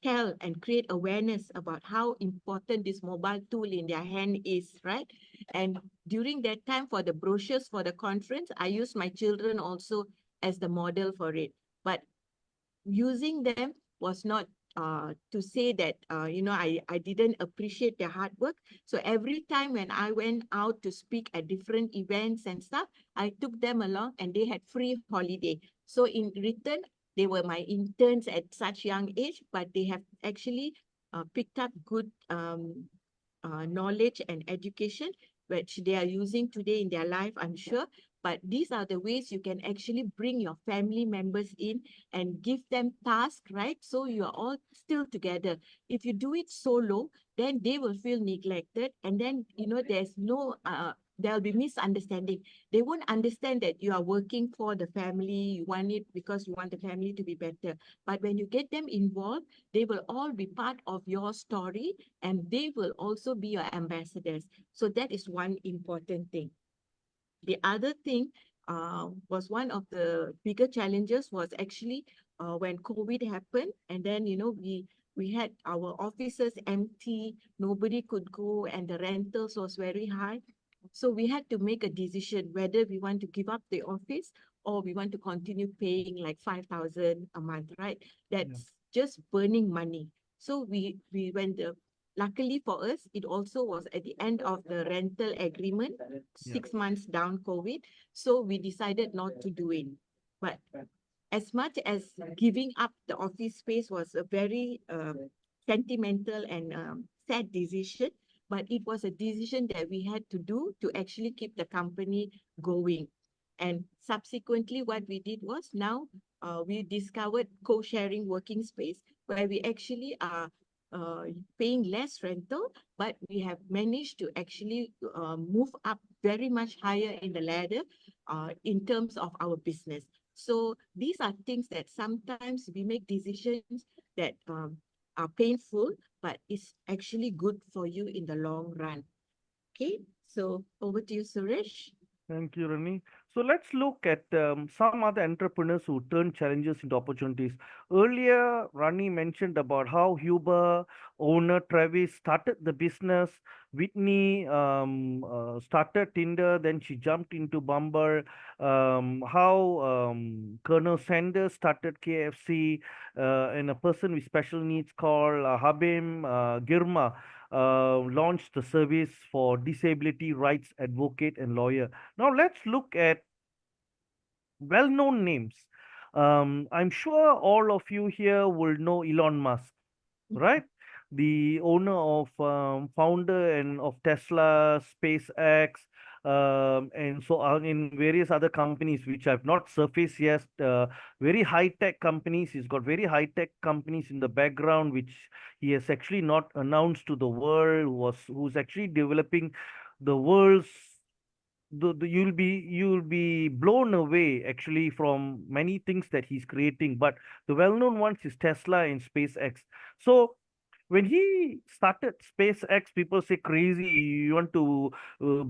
tell and create awareness about how important this mobile tool in their hand is, right? And during that time for the brochures for the conference, I used my children also as the model for it. But using them was not to say that, I didn't appreciate their hard work. So every time when I went out to speak at different events and stuff, I took them along and they had free holiday. So in return, they were my interns at such young age, but they have actually picked up good knowledge and education, which they are using today in their life, I'm sure. But these are the ways you can actually bring your family members in and give them tasks, right? So you are all still together. If you do it solo, then they will feel neglected. And then, there'll be misunderstanding. They won't understand that you are working for the family. You want it because you want the family to be better. But when you get them involved, they will all be part of your story and they will also be your ambassadors. So that is one important thing. The other thing was one of the bigger challenges was actually when COVID happened, and then we had our offices empty, nobody could go, and the rentals was very high. So we had to make a decision whether we want to give up the office or we want to continue paying like 5,000 a month, right? That's just burning money. So we went luckily for us, it also was at the end of the rental agreement, 6 months down COVID. So we decided not to do it. But as much as giving up the office space was a very sentimental and sad decision, but it was a decision that we had to do to actually keep the company going. And subsequently, what we did was now we discovered co-sharing working space where we actually are paying less rental, but we have managed to actually move up very much higher in the ladder in terms of our business. So these are things that sometimes we make decisions that are painful, but it's actually good for you in the long run. Okay, so over to you, Suresh. Thank you, Rani. So let's look at some other entrepreneurs who turn challenges into opportunities. Earlier, Rani mentioned about how Huber owner Travis started the business. Whitney started Tinder, then she jumped into Bumble. How Colonel Sanders started KFC, and a person with special needs called Habim Girma launched the service for disability rights advocate and lawyer. Now let's look at well-known names. I'm sure all of you here will know Elon Musk, right? The owner of founder and of Tesla, SpaceX, and so on in various other companies which have not surfaced yet. Very high tech companies. He's got very high tech companies in the background which he has actually not announced to the world. Who's actually developing the world's you'll be blown away actually from many things that he's creating, but the well-known ones is Tesla and SpaceX. So when he started SpaceX, people say crazy. You want to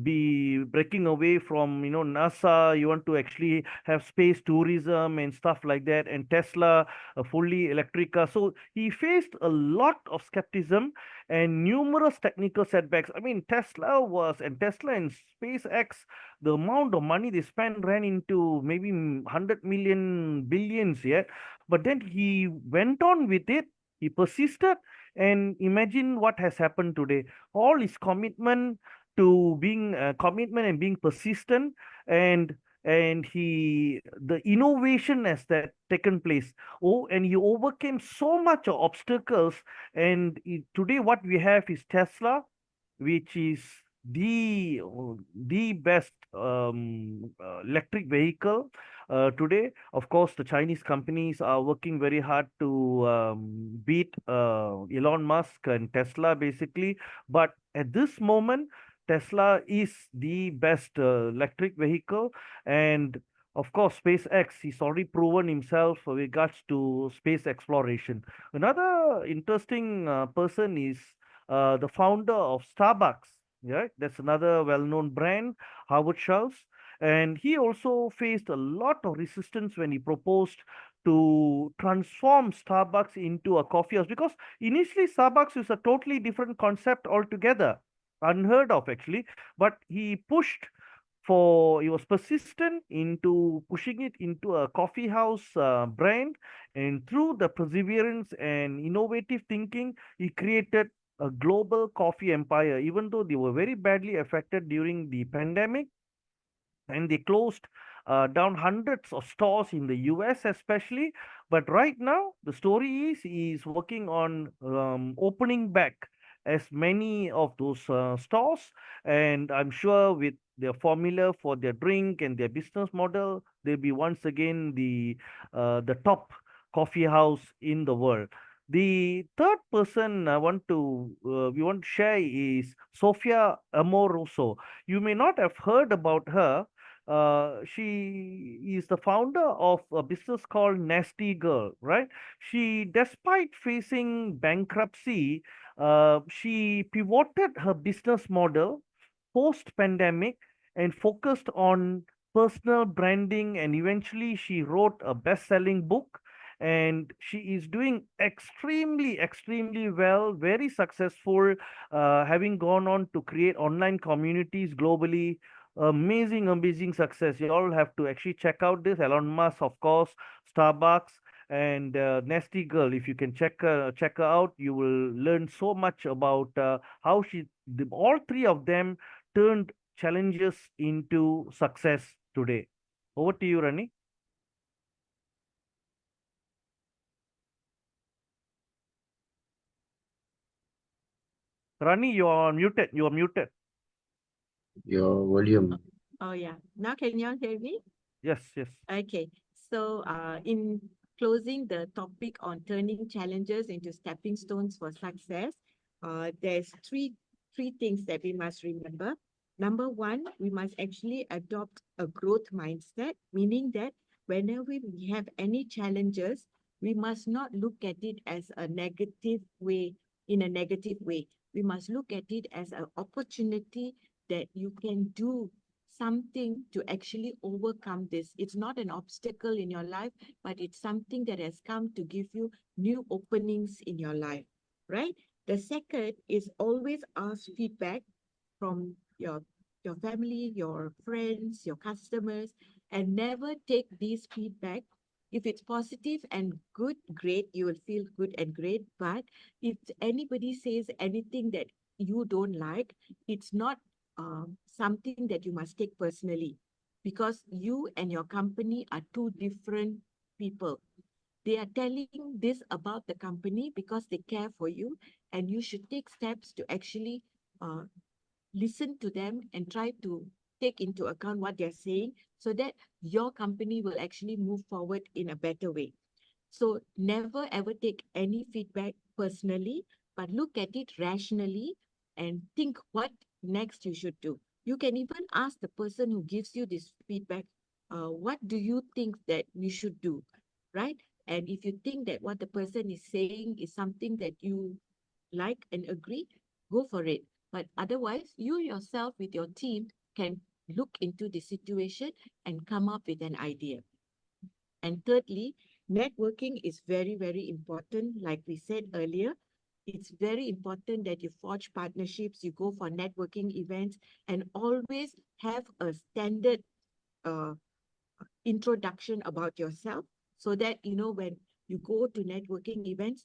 be breaking away from NASA. You want to actually have space tourism and stuff like that. And Tesla, fully electric car. So he faced a lot of skepticism and numerous technical setbacks. I mean, Tesla and SpaceX, the amount of money they spent ran into maybe 100 million billions yet. But then he went on with it. He persisted, and imagine what has happened today. All his commitment and being persistent, and the innovation has that taken place. Oh, and he overcame so much of obstacles, and today what we have is Tesla, which is the best electric vehicle today. Of course, the Chinese companies are working very hard to beat Elon Musk and Tesla, basically. But at this moment, Tesla is the best electric vehicle, and of course, SpaceX, he's already proven himself with regards to space exploration. Another interesting person is the founder of Starbucks. Yeah, that's another well-known brand, Howard Schultz, and he also faced a lot of resistance when he proposed to transform Starbucks into a coffee house, because initially Starbucks is a totally different concept altogether, unheard of actually. But he was persistent into pushing it into a coffee house brand, and through the perseverance and innovative thinking, he created a global coffee empire. Even though they were very badly affected during the pandemic, and they closed down hundreds of stores in the US especially. But right now, the story is he's working on opening back as many of those stores, and I'm sure with their formula for their drink and their business model, they'll be once again the top coffee house in the world. The third person we want to share is Sofia Amoroso. You may not have heard about her. She is the founder of a business called Nasty Girl, right? Despite facing bankruptcy, she pivoted her business model post-pandemic and focused on personal branding, and eventually she wrote a best-selling book, and she is doing extremely well, very successful, having gone on to create online communities globally. Amazing success. You all have to actually check out this. Elon Musk, of course, Starbucks, and Nasty Girl. If you can check her out, you will learn so much about how all three of them turned challenges into success today. Over to you, Rani. Rani, you are muted. You are muted. Your volume. Oh, yeah. Now can you all hear me? Yes, yes. Okay. So, in closing the topic on turning challenges into stepping stones for success, there's three things that we must remember. Number one, we must actually adopt a growth mindset, meaning that whenever we have any challenges, we must not look at it as a negative way, in a negative way. We must look at it as an opportunity that you can do something to actually overcome this. It's not an obstacle in your life, but it's something that has come to give you new openings in your life, right? The second is always ask feedback from your family, your friends, your customers, and never take these feedback. If it's positive and good, great, you will feel good and great. But if anybody says anything that you don't like, it's not something that you must take personally, because you and your company are two different people. They are telling this about the company because they care for you, and you should take steps to actually uh, listen to them and try to take into account what they're saying, so that your company will actually move forward in a better way. So never ever take any feedback personally, but look at it rationally and think what next you should do. You can even ask the person who gives you this feedback, what do you think that we should do, right? And if you think that what the person is saying is something that you like and agree, go for it. But otherwise, you yourself with your team can look into the situation and come up with an idea. And thirdly, networking is very, very important. Like we said earlier, it's very important that you forge partnerships, you go for networking events, and always have a standard uh, introduction about yourself so that, when you go to networking events,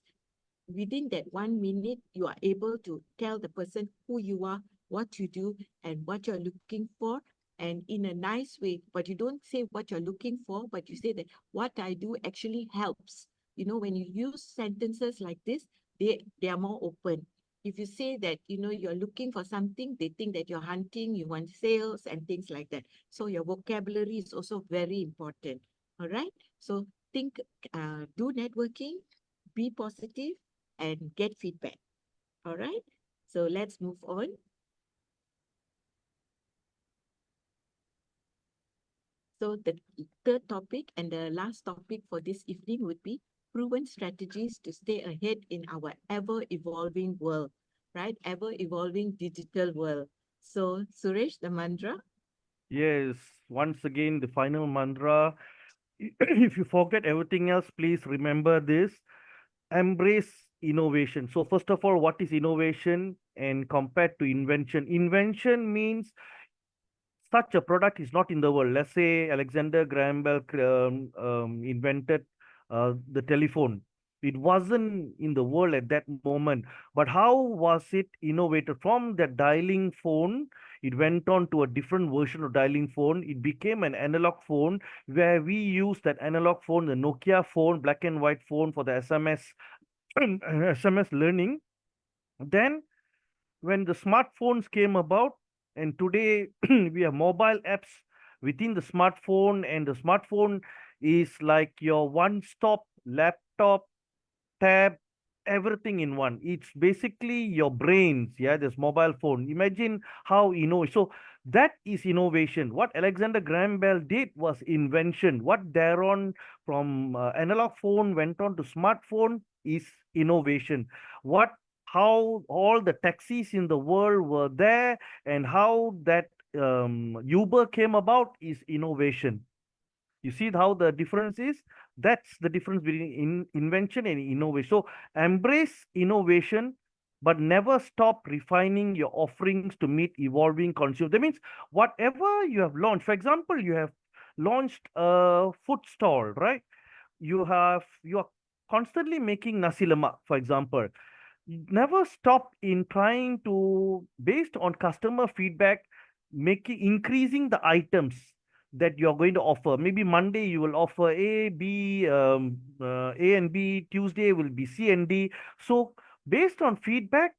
within that 1 minute, you are able to tell the person who you are, what you do, and what you're looking for, and in a nice way. But you don't say what you're looking for, but you say that what I do actually helps. When you use sentences like this, they are more open. If you say that, you're looking for something, they think that you're hunting, you want sales and things like that. So your vocabulary is also very important. All right. So do networking, be positive, and get feedback. All right. So let's move on. So the third topic and the last topic for this evening would be proven strategies to stay ahead in our ever-evolving world, right? Ever-evolving digital world. So Suresh, the mantra. Yes, once again, the final mantra. If you forget everything else, please remember this. Embrace innovation. So, first of all, what is innovation and compared to invention? Invention means such a product is not in the world. Let's say Alexander Graham Bell invented the telephone. It wasn't in the world at that moment. But how was it innovated? From the dialing phone, it went on to a different version of dialing phone. It became an analog phone where we use that analog phone, the Nokia phone, black and white phone for the SMS, SMS learning. Then when the smartphones came about, and today we have mobile apps within the smartphone, and the smartphone is like your one stop laptop, tab, everything in one. It's basically your brains. Yeah, this mobile phone, imagine how so that is innovation. What Alexander Graham Bell did was invention. What Daron from analog phone went on to smartphone is innovation. What How all the taxis in the world were there, and how that Uber came about is innovation. You see how the difference is? That's the difference between invention and innovation. So embrace innovation, but never stop refining your offerings to meet evolving consumers. That means whatever you have launched, for example, you have launched a food stall, right? You are constantly making nasi lemak, for example. Never stop in trying to, based on customer feedback, making increasing the items that you're going to offer. Maybe Monday you will offer A and B. Tuesday will be C and D. So based on feedback,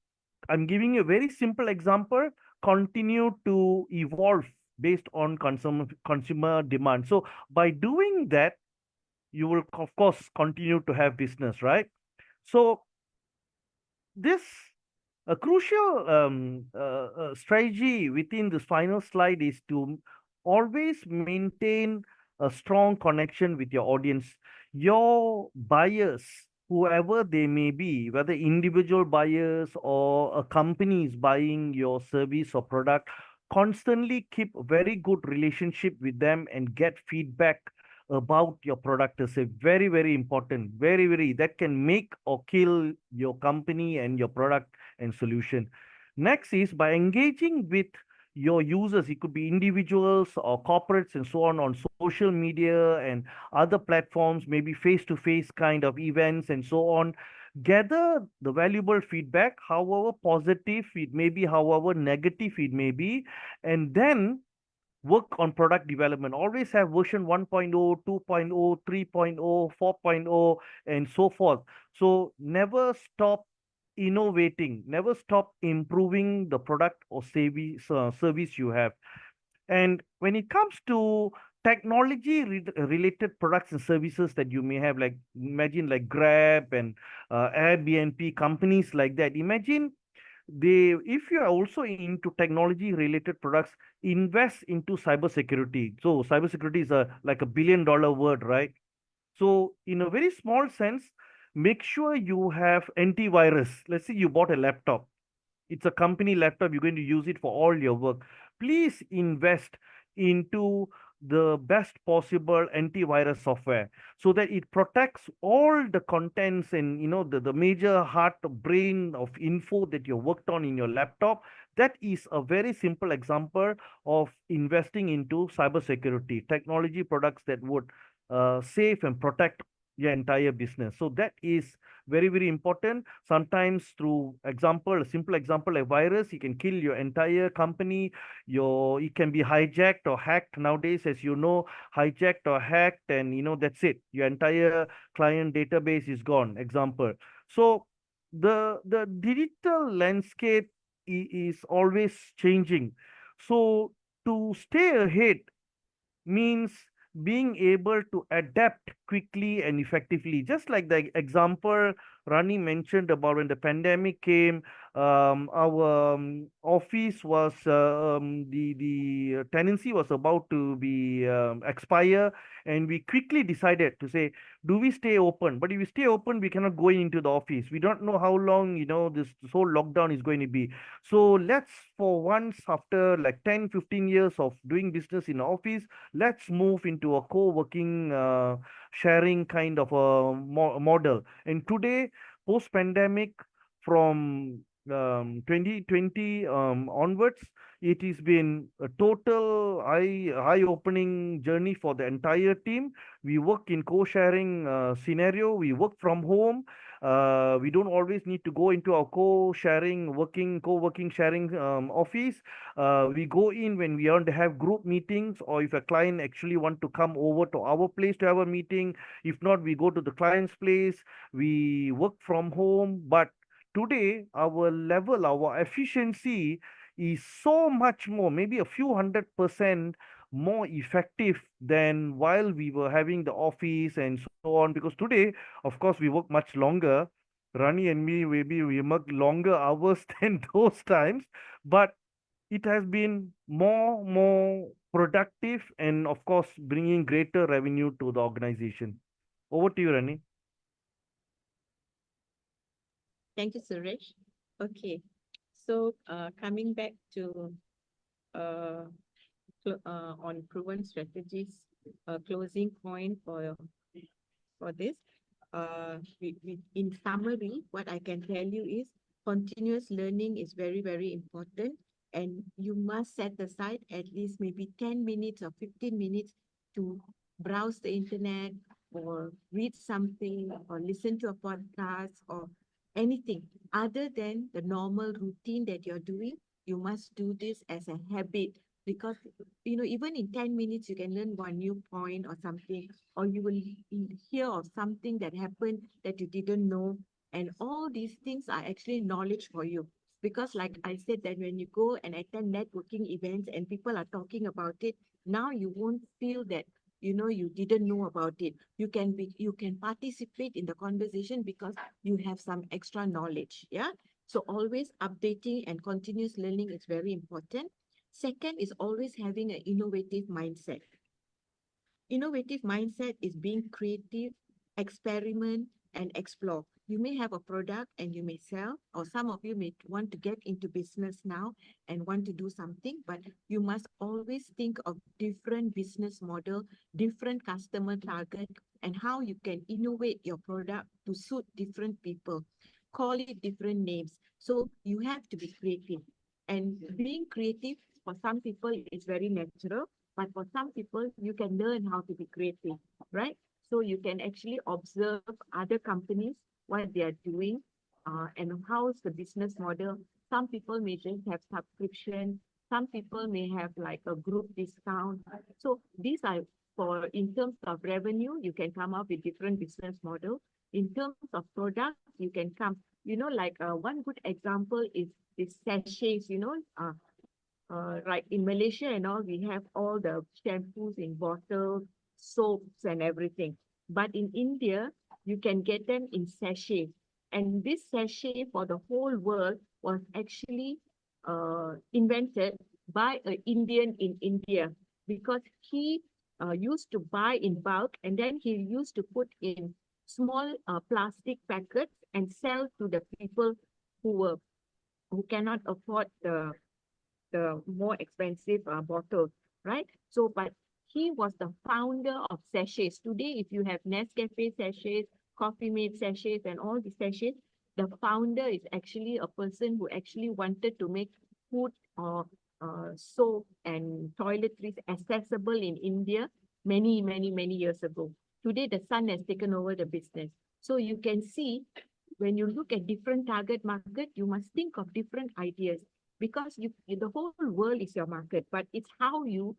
I'm giving you a very simple example. Continue to evolve based on consumer demand. So by doing that, you will of course continue to have business, right? So this a crucial strategy within this final slide is to always maintain a strong connection with your audience, your buyers, whoever they may be, whether individual buyers or a company is buying your service or product. Constantly keep a very good relationship with them and get feedback about your product is a very, very important, very, very, that can make or kill your company and your product and solution. Next is by engaging with your users. It could be individuals or corporates and so on social media and other platforms, maybe face-to-face kind of events and so on. Gather the valuable feedback, however positive it may be, however negative it may be, and then work on product development. Always have version 1.0, 2.0, 3.0, 4.0, and so forth. So never stop innovating, never stop improving the product or service you have. And when it comes to technology related products and services that you may have, like imagine like Grab and Airbnb, companies like that. Imagine if you are also into technology related products, invest into cybersecurity. So cybersecurity is like a $1 billion word, right? So in a very small sense, make sure you have antivirus. Let's say you bought a laptop, it's a company laptop, you're going to use it for all your work. Please invest into the best possible antivirus software so that it protects all the contents and the major heart brain of info that you worked on in your laptop. That is a very simple example of investing into cybersecurity technology products that would save and protect your entire business. So that is very, very important. Sometimes through example, a simple example, a virus, you can kill your entire company. It can be hijacked or hacked nowadays, as you know, hijacked or hacked, and that's it. Your entire client database is gone. Example. So the digital landscape is always changing. So to stay ahead means being able to adapt quickly and effectively. Just like the example Rani mentioned about when the pandemic came, our office was the tenancy was about to be expire, and we quickly decided to say, do we stay open? But if we stay open, we cannot go into the office. We don't know how long this whole lockdown is going to be. So let's, for once, after like 10-15 years of doing business in office, let's move into a co-working sharing kind of a model. And today, post pandemic, from 2020 onwards, it has been a total eye opening journey for the entire team. We work in co-sharing scenario. We work from home. We don't always need to go into our co-working sharing office. We go in when we want to have group meetings, or if a client actually want to come over to our place to have a meeting. If not, we go to the client's place. We work from home. But today, our efficiency is so much more, maybe a few 100% more effective than while we were having the office and so on. Because today, of course, we work much longer. Rani and me, maybe we work longer hours than those times, but it has been more productive, and of course bringing greater revenue to the organization. Over to you, Rani. Thank you, Suresh. Okay, so coming back to on proven strategies, closing point for this. In summary, what I can tell you is continuous learning is very, very important, and you must set aside at least maybe 10 minutes or 15 minutes to browse the internet or read something or listen to a podcast or anything other than the normal routine that you're doing. You must do this as a habit, because even in 10 minutes you can learn one new point or something, or you will hear of something that happened that you didn't know. And all these things are actually knowledge for you, because like I said, that when you go and attend networking events and people are talking about it, now you won't feel that you didn't know about it. You can participate in the conversation because you have some extra knowledge. Yeah, so always updating and continuous learning is very important. Second is always having an innovative mindset. Innovative mindset is being creative, experiment, and explore. You may have a product and you may sell, or some of you may want to get into business now and want to do something, but you must always think of different business model, different customer target, and how you can innovate your product to suit different people. Call it different names. So you have to be creative. And being creative for some people is very natural, but for some people, you can learn how to be creative, right? So you can actually observe other companies, what they are doing, and how's the business model. Some people may just have subscription. Some people may have like a group discount. So these are in terms of revenue, you can come up with different business model. In terms of products, you can come, like one good example is this sachets, right, in Malaysia and all, we have all the shampoos in bottles, soaps and everything. But in India, you can get them in sachet. And this sachet for the whole world was actually invented by an Indian in India, because he used to buy in bulk and then he used to put in small plastic packets and sell to the people who cannot afford the more expensive bottles, right? So, but he was the founder of sachets. Today, if you have Nescafe sachets, Coffee Mate sachets, and all the sachets, the founder is actually a person who actually wanted to make food or soap and toiletries accessible in India many years ago. Today, the son has taken over the business. So you can see when you look at different target market, you must think of different ideas because the whole world is your market, but it's how you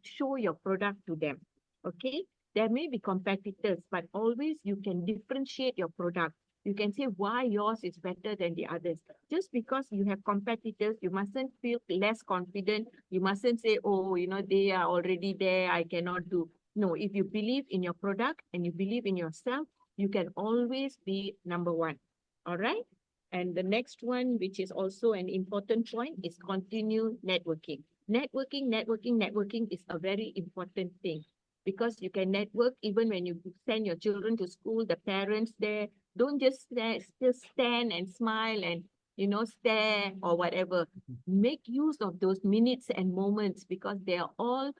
show your product to them. Okay, there may be competitors, but always you can differentiate your product. You can say why yours is better than the others. Just because you have competitors, you mustn't feel less confident. You mustn't say, oh, they are already there, I cannot do. No, if you believe in your product and you believe in yourself, you can always be number one. All right. And the next one, which is also an important point, is continue networking. Networking is a very important thing because you can network even when you send your children to school, the parents there, don't just stand and smile and, stare or whatever. Make use of those minutes and moments because they are all,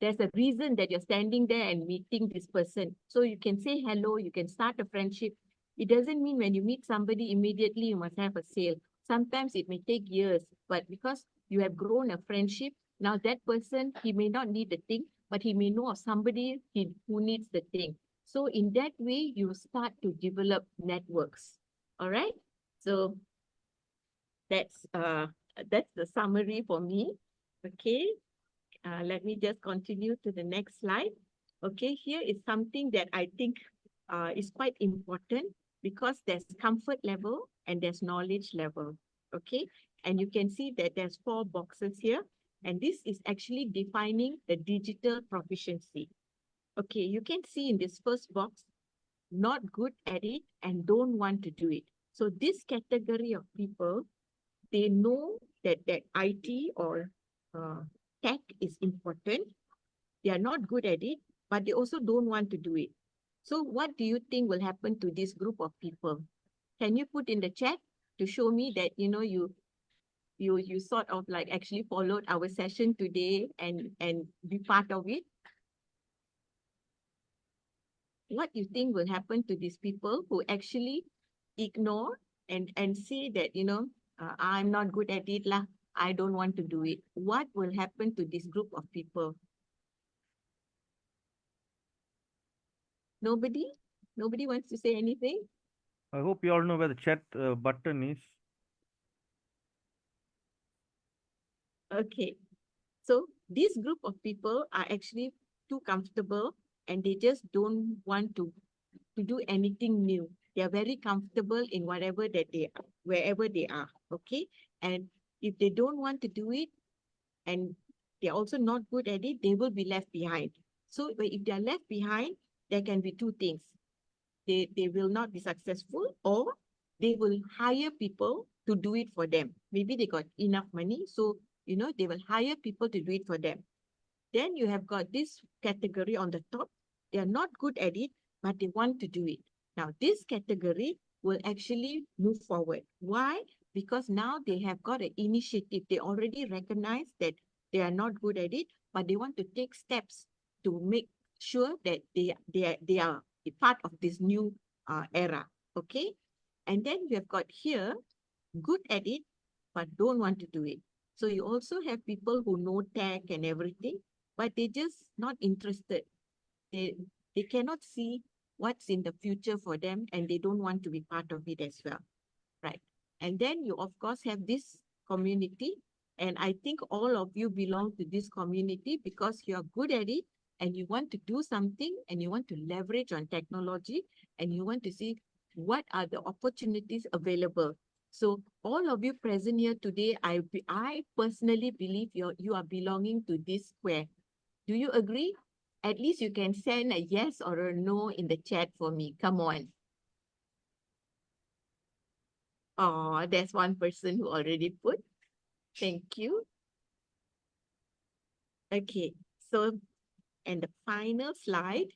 there's a reason that you're standing there and meeting this person. So you can say hello, you can start a friendship. It doesn't mean when you meet somebody immediately you must have a sale. Sometimes it may take years, but because you have grown a friendship, now that person, he may not need the thing, but he may know of somebody who needs the thing. So in that way, you start to develop networks. All right. So that's the summary for me. Okay. Let me just continue to the next slide. Okay, here is something that I think is quite important because there's comfort level and there's knowledge level. Okay, and you can see that there's 4 boxes here, and this is actually defining the digital proficiency. Okay, you can see in this first box, not good at it and don't want to do it. So this category of people, they know that IT or tech is important. They are not good at it, but they also don't want to do it. So what do you think will happen to this group of people? Can you put in the chat to show me that, you sort of like actually followed our session today and be part of it? What do you think will happen to these people who actually ignore and say that, I'm not good at it lah, I don't want to do it? What will happen to this group of people? Nobody? Nobody wants to say anything? I hope you all know where the chat button is. Okay. So this group of people are actually too comfortable and they just don't want to do anything new. They are very comfortable in whatever that they are, wherever they are. Okay. And if they don't want to do it and they're also not good at it, they will be left behind. So if they are left behind, there can be 2 things. They will not be successful, or they will hire people to do it for them. Maybe they got enough money, so they will hire people to do it for them. Then you have got this category on the top. They are not good at it, but they want to do it. Now this category will actually move forward. Why? Because now they have got an initiative. They already recognize that they are not good at it, but they want to take steps to make sure that they are a part of this new era. Okay. And then we have got here, good at it, but don't want to do it. So you also have people who know tech and everything, but they just not interested. They cannot see what's in the future for them, and they don't want to be part of it as well. Right. And then you, of course, have this community. And I think all of you belong to this community because you are good at it and you want to do something and you want to leverage on technology and you want to see what are the opportunities available. So all of you present here today, I personally believe you are belonging to this square. Do you agree? At least you can send a yes or a no in the chat for me. Come on. Oh, there's one person who already put. Thank you. Okay, so, and the final slide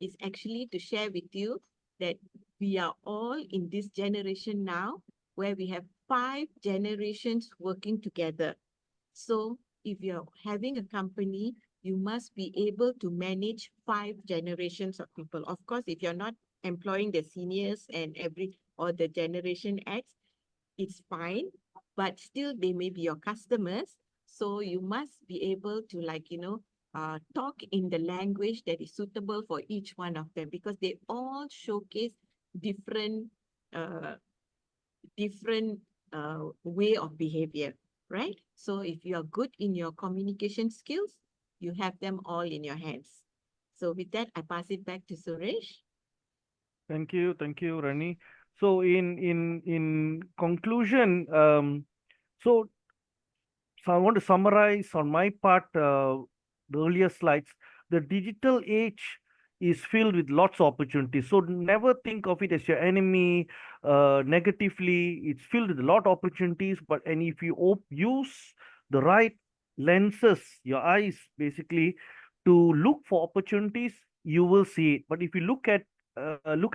is actually to share with you that we are all in this generation now where we have 5 generations working together. So if you're having a company, you must be able to manage 5 generations of people. Of course, if you're not employing the seniors and or the Generation X, it's fine, but still they may be your customers. So you must be able to talk in the language that is suitable for each one of them, because they all showcase different uh, different way of behavior, right? So if you are good in your communication skills, you have them all in your hands. So with that, I pass it back to Suresh. Thank you, Rani. So in conclusion, so so I want to summarize on my part the earlier slides. The digital age is filled with lots of opportunities. So never think of it as your enemy negatively. It's filled with a lot of opportunities, but and if you use the right lenses, your eyes basically, to look for opportunities, you will see it. But if you look at it and look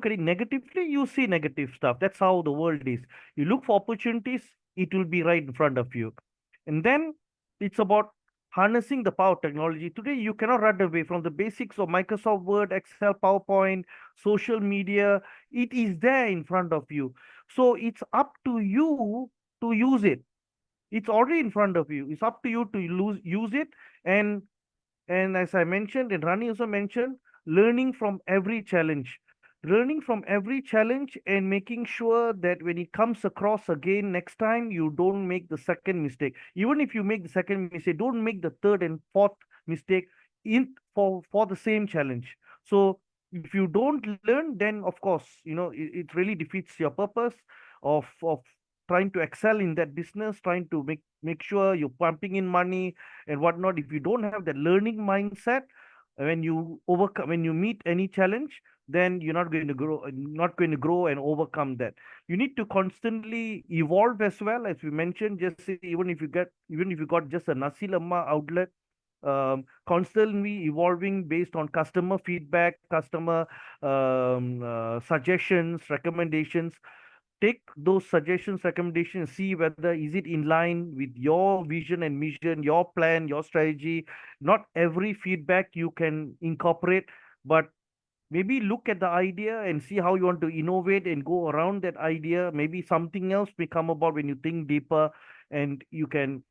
at it negatively, you see negative stuff. That's how the world is. You look for opportunities, it will be right in front of you. And then it's about harnessing the power of technology. Today, you cannot run away from the basics of Microsoft Word, Excel, PowerPoint, social media. It is there in front of you. So it's up to you to use it. It's already in front of you. It's up to you to use it. And and as I mentioned, and Rani also mentioned, learning from every challenge. Learning from every challenge and making sure that when it comes across again next time, you don't make the second mistake. Even if you make the second mistake, don't make the third and fourth mistake in for the same challenge. So if you don't learn, then of course, it really defeats your purpose of trying to excel in that business, trying to make sure you're pumping in money and whatnot. If you don't have that learning mindset, when you meet any challenge, then you're not going to grow and overcome that. You need to constantly evolve as well, as we mentioned. Just say, even if you got just a nasi lemak outlet, constantly evolving based on customer feedback, customer suggestions, recommendations. Take those suggestions, recommendations, see whether is it in line with your vision and mission, your plan, your strategy. Not every feedback you can incorporate, but maybe look at the idea and see how you want to innovate and go around that idea. Maybe something else may come about when you think deeper, and you can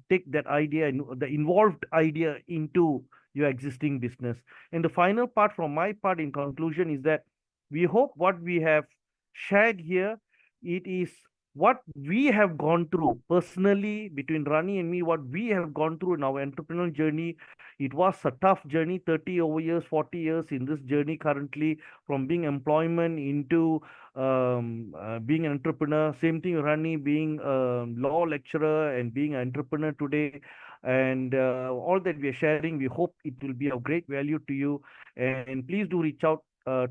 take that idea and the involved idea into your existing business. And the final part from my part in conclusion is that we hope what we have shared here, it is what we have gone through personally between Rani and me, what we have gone through in our entrepreneurial journey. It was a tough journey, 30 over years, 40 years in this journey currently, from being employment into being an entrepreneur. Same thing, Rani, being a law lecturer and being an entrepreneur today. And all that we are sharing, we hope it will be of great value to you. And please do reach out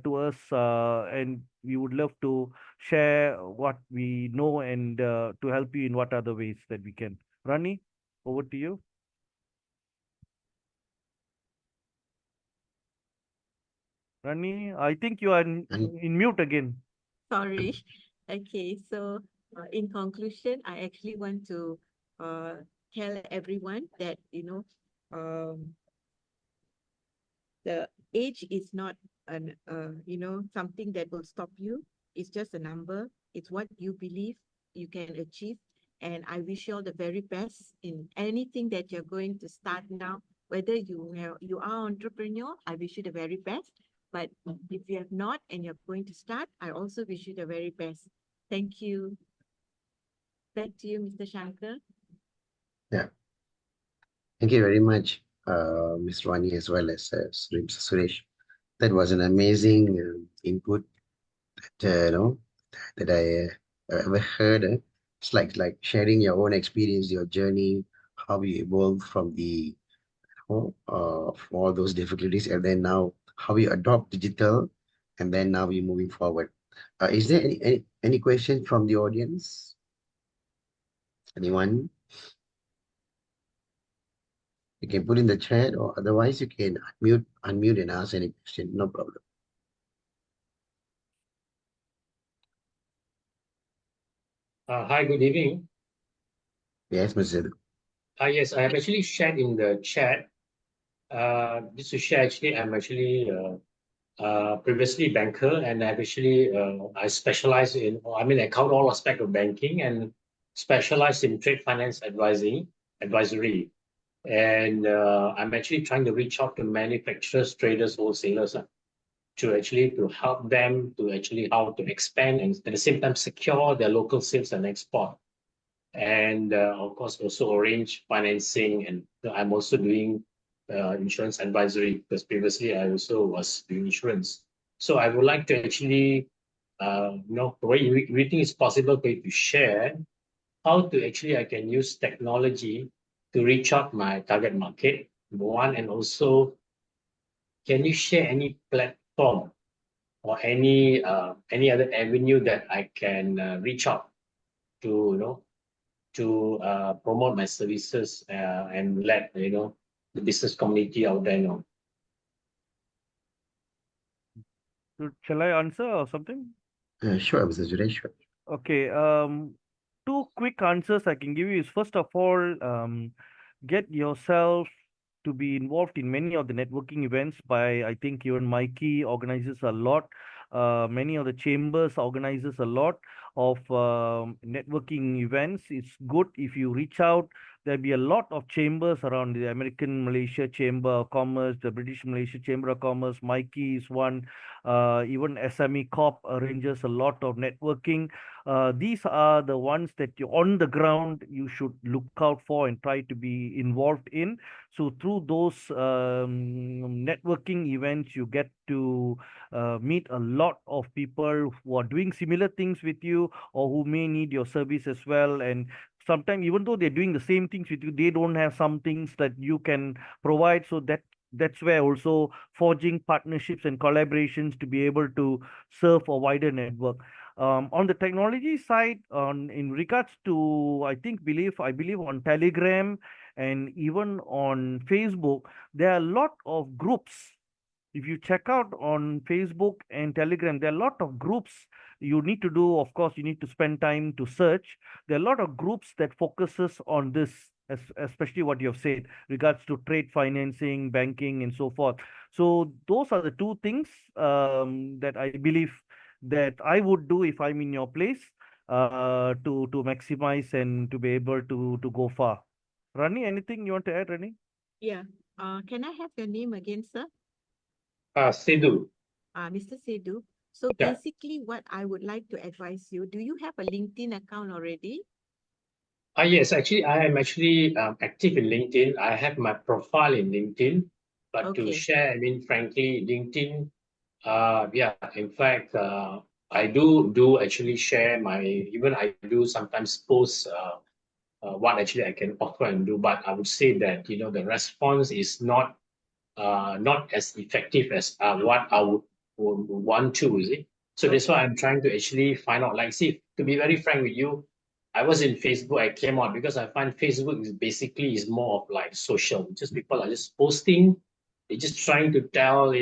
to us, and we would love to share what we know and to help you in what other ways that we can. Rani, over to you. Rani, I think you are in mute again. Sorry. Okay, so in conclusion, I actually want to tell everyone that, the age is not something that will stop you. It's just a number. It's what you believe you can achieve. And I wish you all the very best in anything that you're going to start now. Whether you are entrepreneur, I wish you the very best. But if you have not and you're going to start, I also wish you the very best. Thank you. Back to you, Mr. Shankar. Yeah. Thank you very much, Ms. Rani, as well as Mr. Suresh. That was an amazing input that that I ever heard. It's like sharing your own experience, your journey, how you evolved from from all those difficulties, and then now how you adopt digital, and then now we're moving forward. Is there any question from the audience? Anyone? You can put in the chat, or otherwise you can unmute and ask any question. No problem. Hi, good evening. Yes, Mr. Sidhu. Yes, I have actually shared in the chat. Just to share, actually, I'm actually previously banker, and I've actually I specialize in, I cover all aspect of banking and specialize in trade finance advisory. And I'm actually trying to reach out to manufacturers, traders, wholesalers to help them to actually how to expand and at the same time secure their local sales and export. And of course also arrange financing, and I'm also doing insurance advisory because previously I also was doing insurance. So I would like to actually where you think it's possible for you to share how to actually I can use technology to reach out my target market, number one, and also can you share any platform or any other avenue that I can reach out to to promote my services and let the business community out there know. Shall I answer or something? Sure, Mr. Suresh. Sure. Okay, two quick answers I can give you is first of all, get yourself to be involved in many of the networking events by, I think even Mikey organizes a lot. Many of the chambers organizes a lot of networking events. It's good if you reach out. There'll be a lot of chambers around the American Malaysia Chamber of Commerce, the British Malaysia Chamber of Commerce. Mikey is one. Even SME Corp arranges a lot of networking. These are the ones that you on the ground you should look out for and try to be involved in. So through those networking events, you get to meet a lot of people who are doing similar things with you or who may need your service as well. And sometimes, even though they're doing the same things with you, they don't have some things that you can provide. So that's where also forging partnerships and collaborations to be able to serve a wider network. On the technology side, on in regards to, I believe on Telegram and even on Facebook, there are a lot of groups. If you check out on Facebook and Telegram, there are a lot of groups you need to do. Of course, you need to spend time to search. There are a lot of groups that focuses on this, especially what you have said, regards to trade financing, banking, and so forth. So those are the two things that I believe that I would do if I'm in your place to maximize and to be able to go far. Rani, anything you want to add, Rani? Yeah. Can I have your name again, sir? Sidhu. Mr. Sedu. So Yeah. basically, what I would like to advise you, do you have a LinkedIn account already? Yes, actually, I am actually active in LinkedIn. I have my profile in LinkedIn, but to Okay. share, frankly, LinkedIn, in fact, I do actually share even I do sometimes post what actually I can offer and do, but I would say that, the response is not as effective as what I would want to, is it? So that's why I'm trying to actually find out. Like, see, to be very frank with you, I was in Facebook. I came out because I find Facebook is more of like social. Just people are just posting. They're just trying to tell,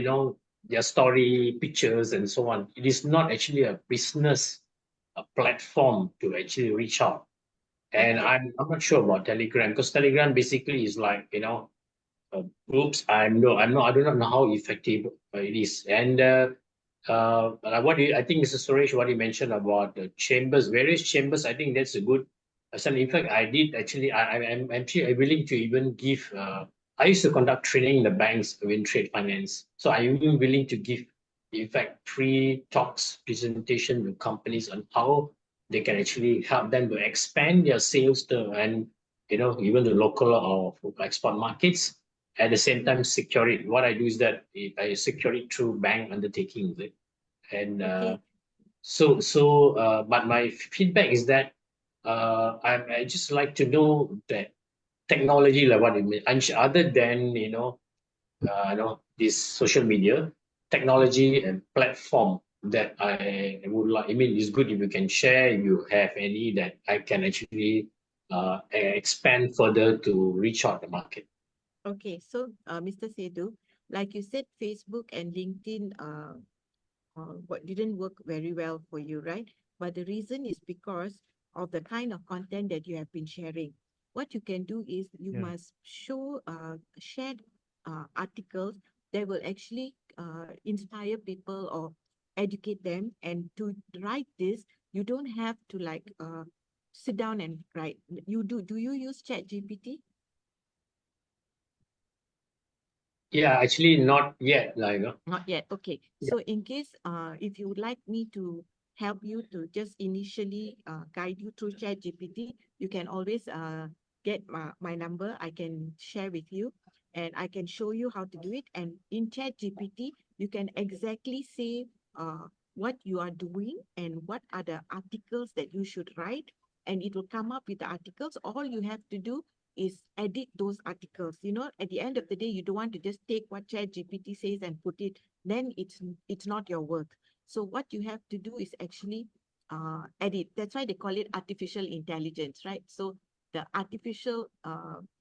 their story, pictures, and so on. It is not actually a business, a platform to actually reach out. And Okay. I'm not sure about Telegram because Telegram basically is like, groups. I do not know how effective it is. And I think Mr. Suresh, what he mentioned about the chambers, various chambers, I think that's a good. So in fact, I did actually. I'm actually willing to even give. I used to conduct training in the banks in trade finance, so I'm even willing to give, in fact, free talks, presentation to companies on how they can actually help them to expand their sales and even the local or export markets at the same time secure it. What I do is that I secure it through bank undertakings. And Okay. but my feedback is that I just like to know that technology, like what it means, other than this social media technology and platform that I would like. I mean, it's good if you can share. If you have any that I can actually expand further to reach out the market. Okay, so Mr. Sedu, like you said, Facebook and LinkedIn what didn't work very well for you, right? But the reason is because of the kind of content that you have been sharing. What you can do is you Yeah. must show shared articles that will actually inspire people or educate them. And to write this, you don't have to like sit down and write. You do. Do you use ChatGPT? Yeah, actually not yet. Not yet. Okay. Yeah. So in case if you would like me to help you to just initially guide you through ChatGPT, you can always get my number. I can share with you and I can show you how to do it. And in ChatGPT, you can exactly say what you are doing and what are the articles that you should write. And it will come up with the articles. All you have to do is edit those articles. You know, at the end of the day, you don't want to just take what ChatGPT says and put it, then it's not your work. So what you have to do is actually edit. That's why they call it artificial intelligence, right? So the artificial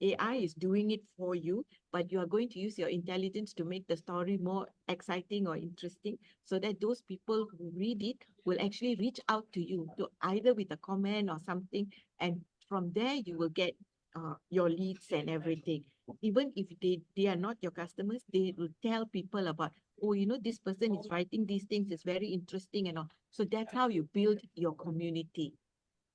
AI is doing it for you, but you are going to use your intelligence to make the story more exciting or interesting so that those people who read it will actually reach out to you to either with a comment or something. And from there, you will get your leads and everything. Even if they are not your customers, they will tell people about, oh, you know, this person is writing these things, it's very interesting and all. So that's how you build your community.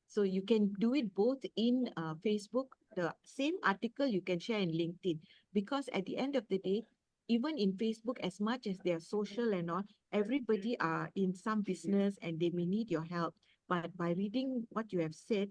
So you can do it both in Facebook, the same article you can share in LinkedIn, because at the end of the day, even in Facebook, as much as they are social and all, everybody are in some business and they may need your help. But by reading what you have said,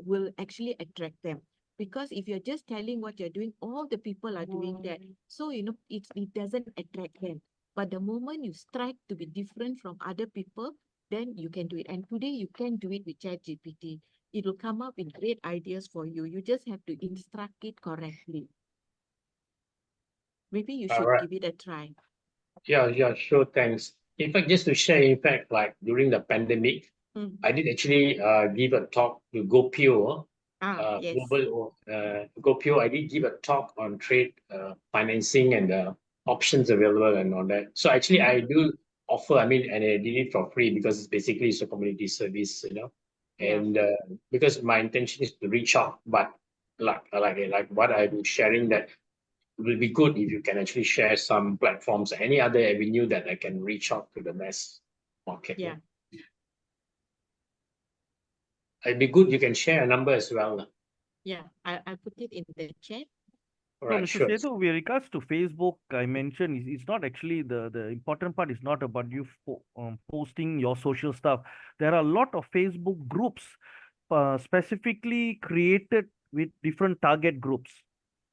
will actually attract them. Because if you're just telling what you're doing, all the people are doing that. So, you know, it doesn't attract them. But the moment you strive to be different from other people, then you can do it. And today you can do it with ChatGPT. It will come up with great ideas for you. You just have to instruct it correctly. Maybe you All should right. give it a try. Yeah, sure. Thanks. In fact, just to share, in fact, like during the pandemic, Mm. I did actually give a talk to GoPio, Yes. global GoPio. I did give a talk on trade financing and the options available and all that. So actually, I do offer. I mean, and I did it for free because it's basically it's a community service, you know. Yeah. And because my intention is to reach out, but like what I'm sharing that it will be good if you can actually share some platforms, any other avenue that I can reach out to the mass market. Yeah. It'd be good you can share a number as well. Yeah. I'll put it in the chat. All No, right, Mr. sure. Sethu, with regards to Facebook, I mentioned it's not actually the important part is not about you posting your social stuff. There are a lot of Facebook groups specifically created with different target groups.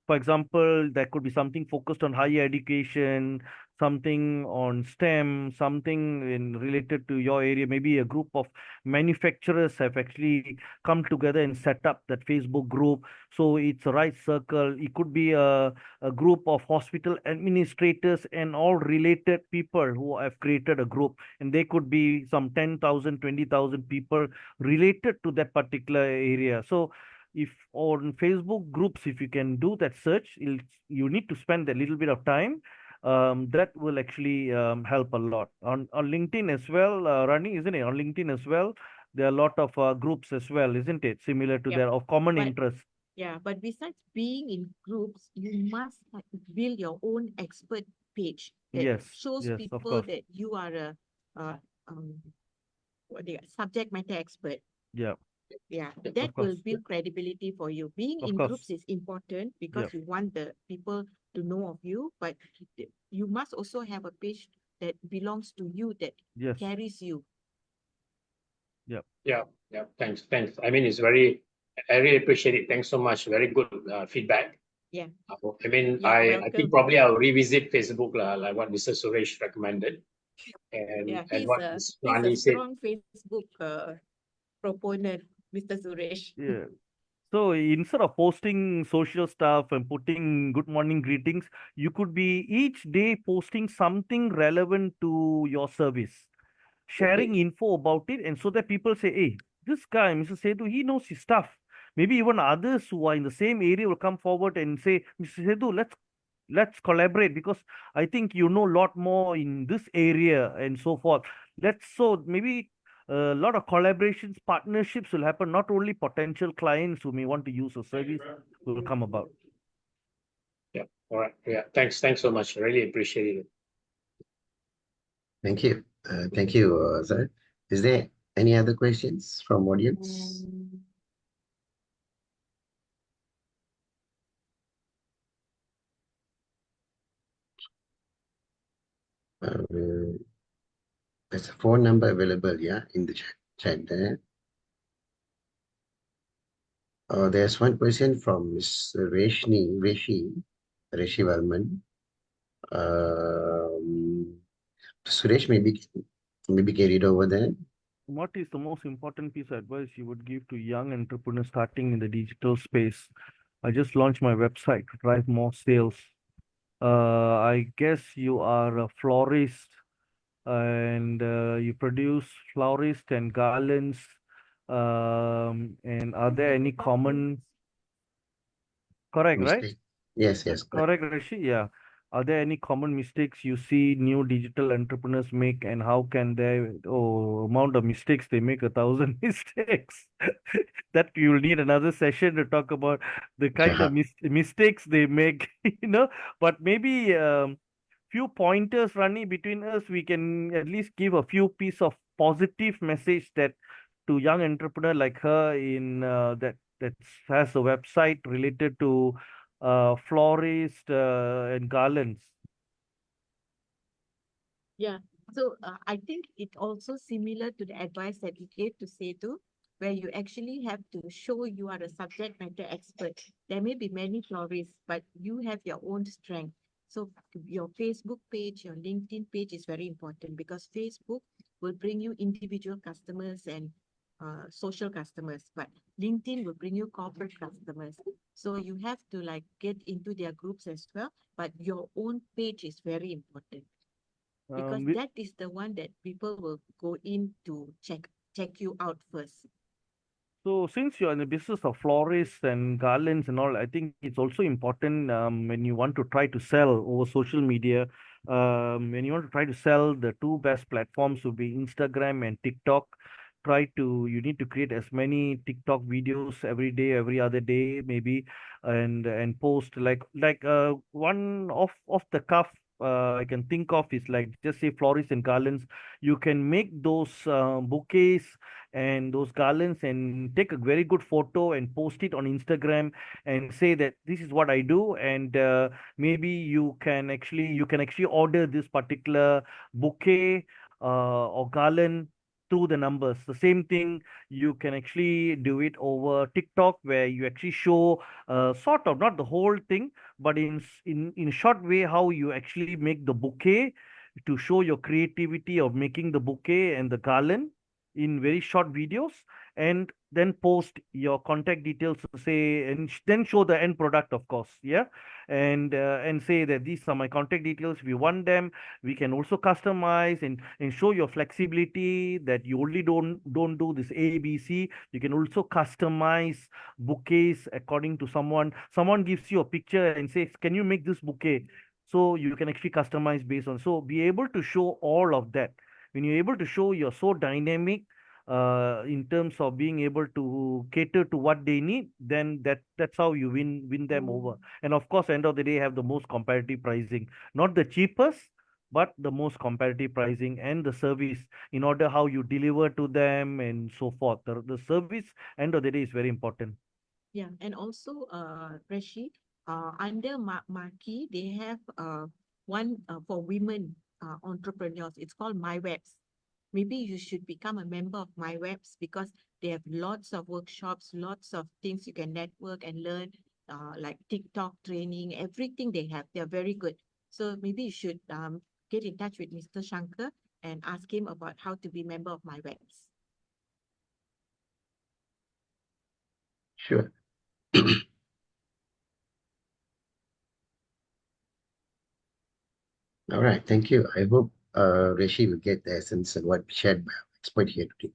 For example, there could be something focused on higher education, something on STEM, something in related to your area. Maybe a group of manufacturers have actually come together and set up that Facebook group. So it's a right circle. It could be a group of hospital administrators and all related people who have created a group. And they could be some 10,000, 20,000 people related to that particular area. So if on Facebook groups, if you can do that search, you need to spend a little bit of time. That will actually help a lot. On LinkedIn as well, Rani, isn't it? On LinkedIn as well, there are a lot of groups as well, isn't it? Similar to Yeah. their of common But interest. yeah, but besides being in groups, you must build your own expert page that Yes, shows yes, of people course. that you are a what they are, subject matter expert. Yeah, Yeah, Yeah. that of will course, build credibility for you. Being of in course. groups is important Yeah, because you want the people to know of you, but you must also have a page that belongs to you, that yes, carries you. yeah. Yeah. Thanks. I mean, I really appreciate it. Thanks so much. Very good feedback. Yeah, I mean, you're I think welcome. probably I'll revisit Facebook, like what Mr. Suresh recommended, Yeah, and what Ms. he's a Rani said. strong Facebook proponent, Mr. Suresh. Yeah. So instead of posting social stuff and putting good morning greetings, you could be each day posting something relevant to your service, Okay. sharing info about it, and so that people say, hey, this guy, Mr. Sethu, he knows his stuff. maybe even others who are in the same area will come forward and say, Mr. Sedu, let's collaborate because I think you know a lot more in this area and so forth. So maybe a lot of collaborations, partnerships will happen. Not only potential clients who may want to use a service will come about. Yeah. All right. Yeah. Thanks so much. I really appreciate it. Thank you. Thank you, sir. Is there any other questions from audience? There's a phone number available, yeah, in the chat there. There's one question from Ms. Reshi Varman. Suresh, maybe carried over there. What is the most important piece of advice you would give to young entrepreneurs starting in the digital space? I just launched my website to drive more sales. I guess you are a florist and you produce florist and garlands. And are there any common, correct, right? Mistake. Yes, correct. Correct, Rishi. Yeah. Are there any common mistakes you see new digital entrepreneurs make, and how can they, amount of mistakes they make, 1,000 mistakes? That you'll need another session to talk about the kind of Yeah. mistakes they make, But maybe few pointers, Rani, between us, we can at least give a few piece of positive message that to young entrepreneur like her in that has a website related to florist and garlands. Yeah. So I think it also similar to the advice that you gave to Setu, where you actually have to show you are a subject matter expert. There may be many florists, but you have your own strength. So your Facebook page, your LinkedIn page is very important because Facebook will bring you individual customers and social customers, but LinkedIn will bring you corporate customers. So you have to like get into their groups as well, but your own page is very important because We, that is the one that people will go in to check you out first. So since you're in the business of florists and garlands and all, I think it's also important when you want to try to sell over social media. When you want to try to sell, the two best platforms would be Instagram and TikTok. You need to create as many TikTok videos every day, every other day, maybe, and post like one off the cuff. I can think of is like just say florists and garlands. You can make those bouquets and those garlands and take a very good photo and post it on Instagram and say that this is what I do, and maybe you can actually order this particular bouquet or garland through the numbers. The same thing you can actually do it over TikTok, where you actually show sort of not the whole thing, but in short way how you actually make the bouquet to show your creativity of making the bouquet and the garland in very short videos, and then post your contact details to say, and then show the end product, of course, yeah, and say that these are my contact details. If you want them, we can also customize and show your flexibility that you only don't do this ABC. You can also customize bouquets according to someone gives you a picture and says, can you make this bouquet? So you can actually customize based on, so be able to show all of that. When you're able to show you're so dynamic in terms of being able to cater to what they need, then that's how you win them over. And of course, end of the day, have the most competitive pricing, not the cheapest, but the most competitive pricing and the service in order how you deliver to them and so forth. The service end of the day is very important. Yeah, and also, Rashid, under Marquee, they have one for women entrepreneurs. It's called MyWebs. Maybe you should become a member of MyWebs because they have lots of workshops, lots of things you can network and learn, like TikTok training, everything they have. They're very good. So maybe you should get in touch with Mr. Shankar and ask him about how to be member of MyWebs. Sure. All right, thank you. I hope Rishi will get the essence and what shared by our expert here today.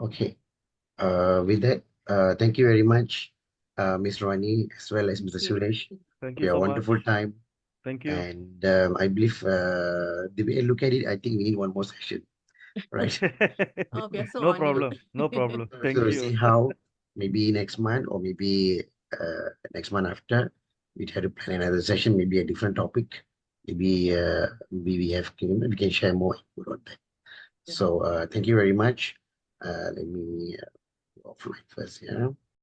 Okay. With that, thank you very much, Ms. Ronnie, as well as Mr. Thank you. Suresh, Thank for you your so much. wonderful time. Thank you. And I believe the way I look at it, I think we need one more session, right? Oh, we are so No on it. problem. No problem. Thank So you. see how maybe next month or maybe next month after we try to plan another session, maybe a different topic. Maybe we have we can share more input on that. So thank you very much. Let me offline first, yeah.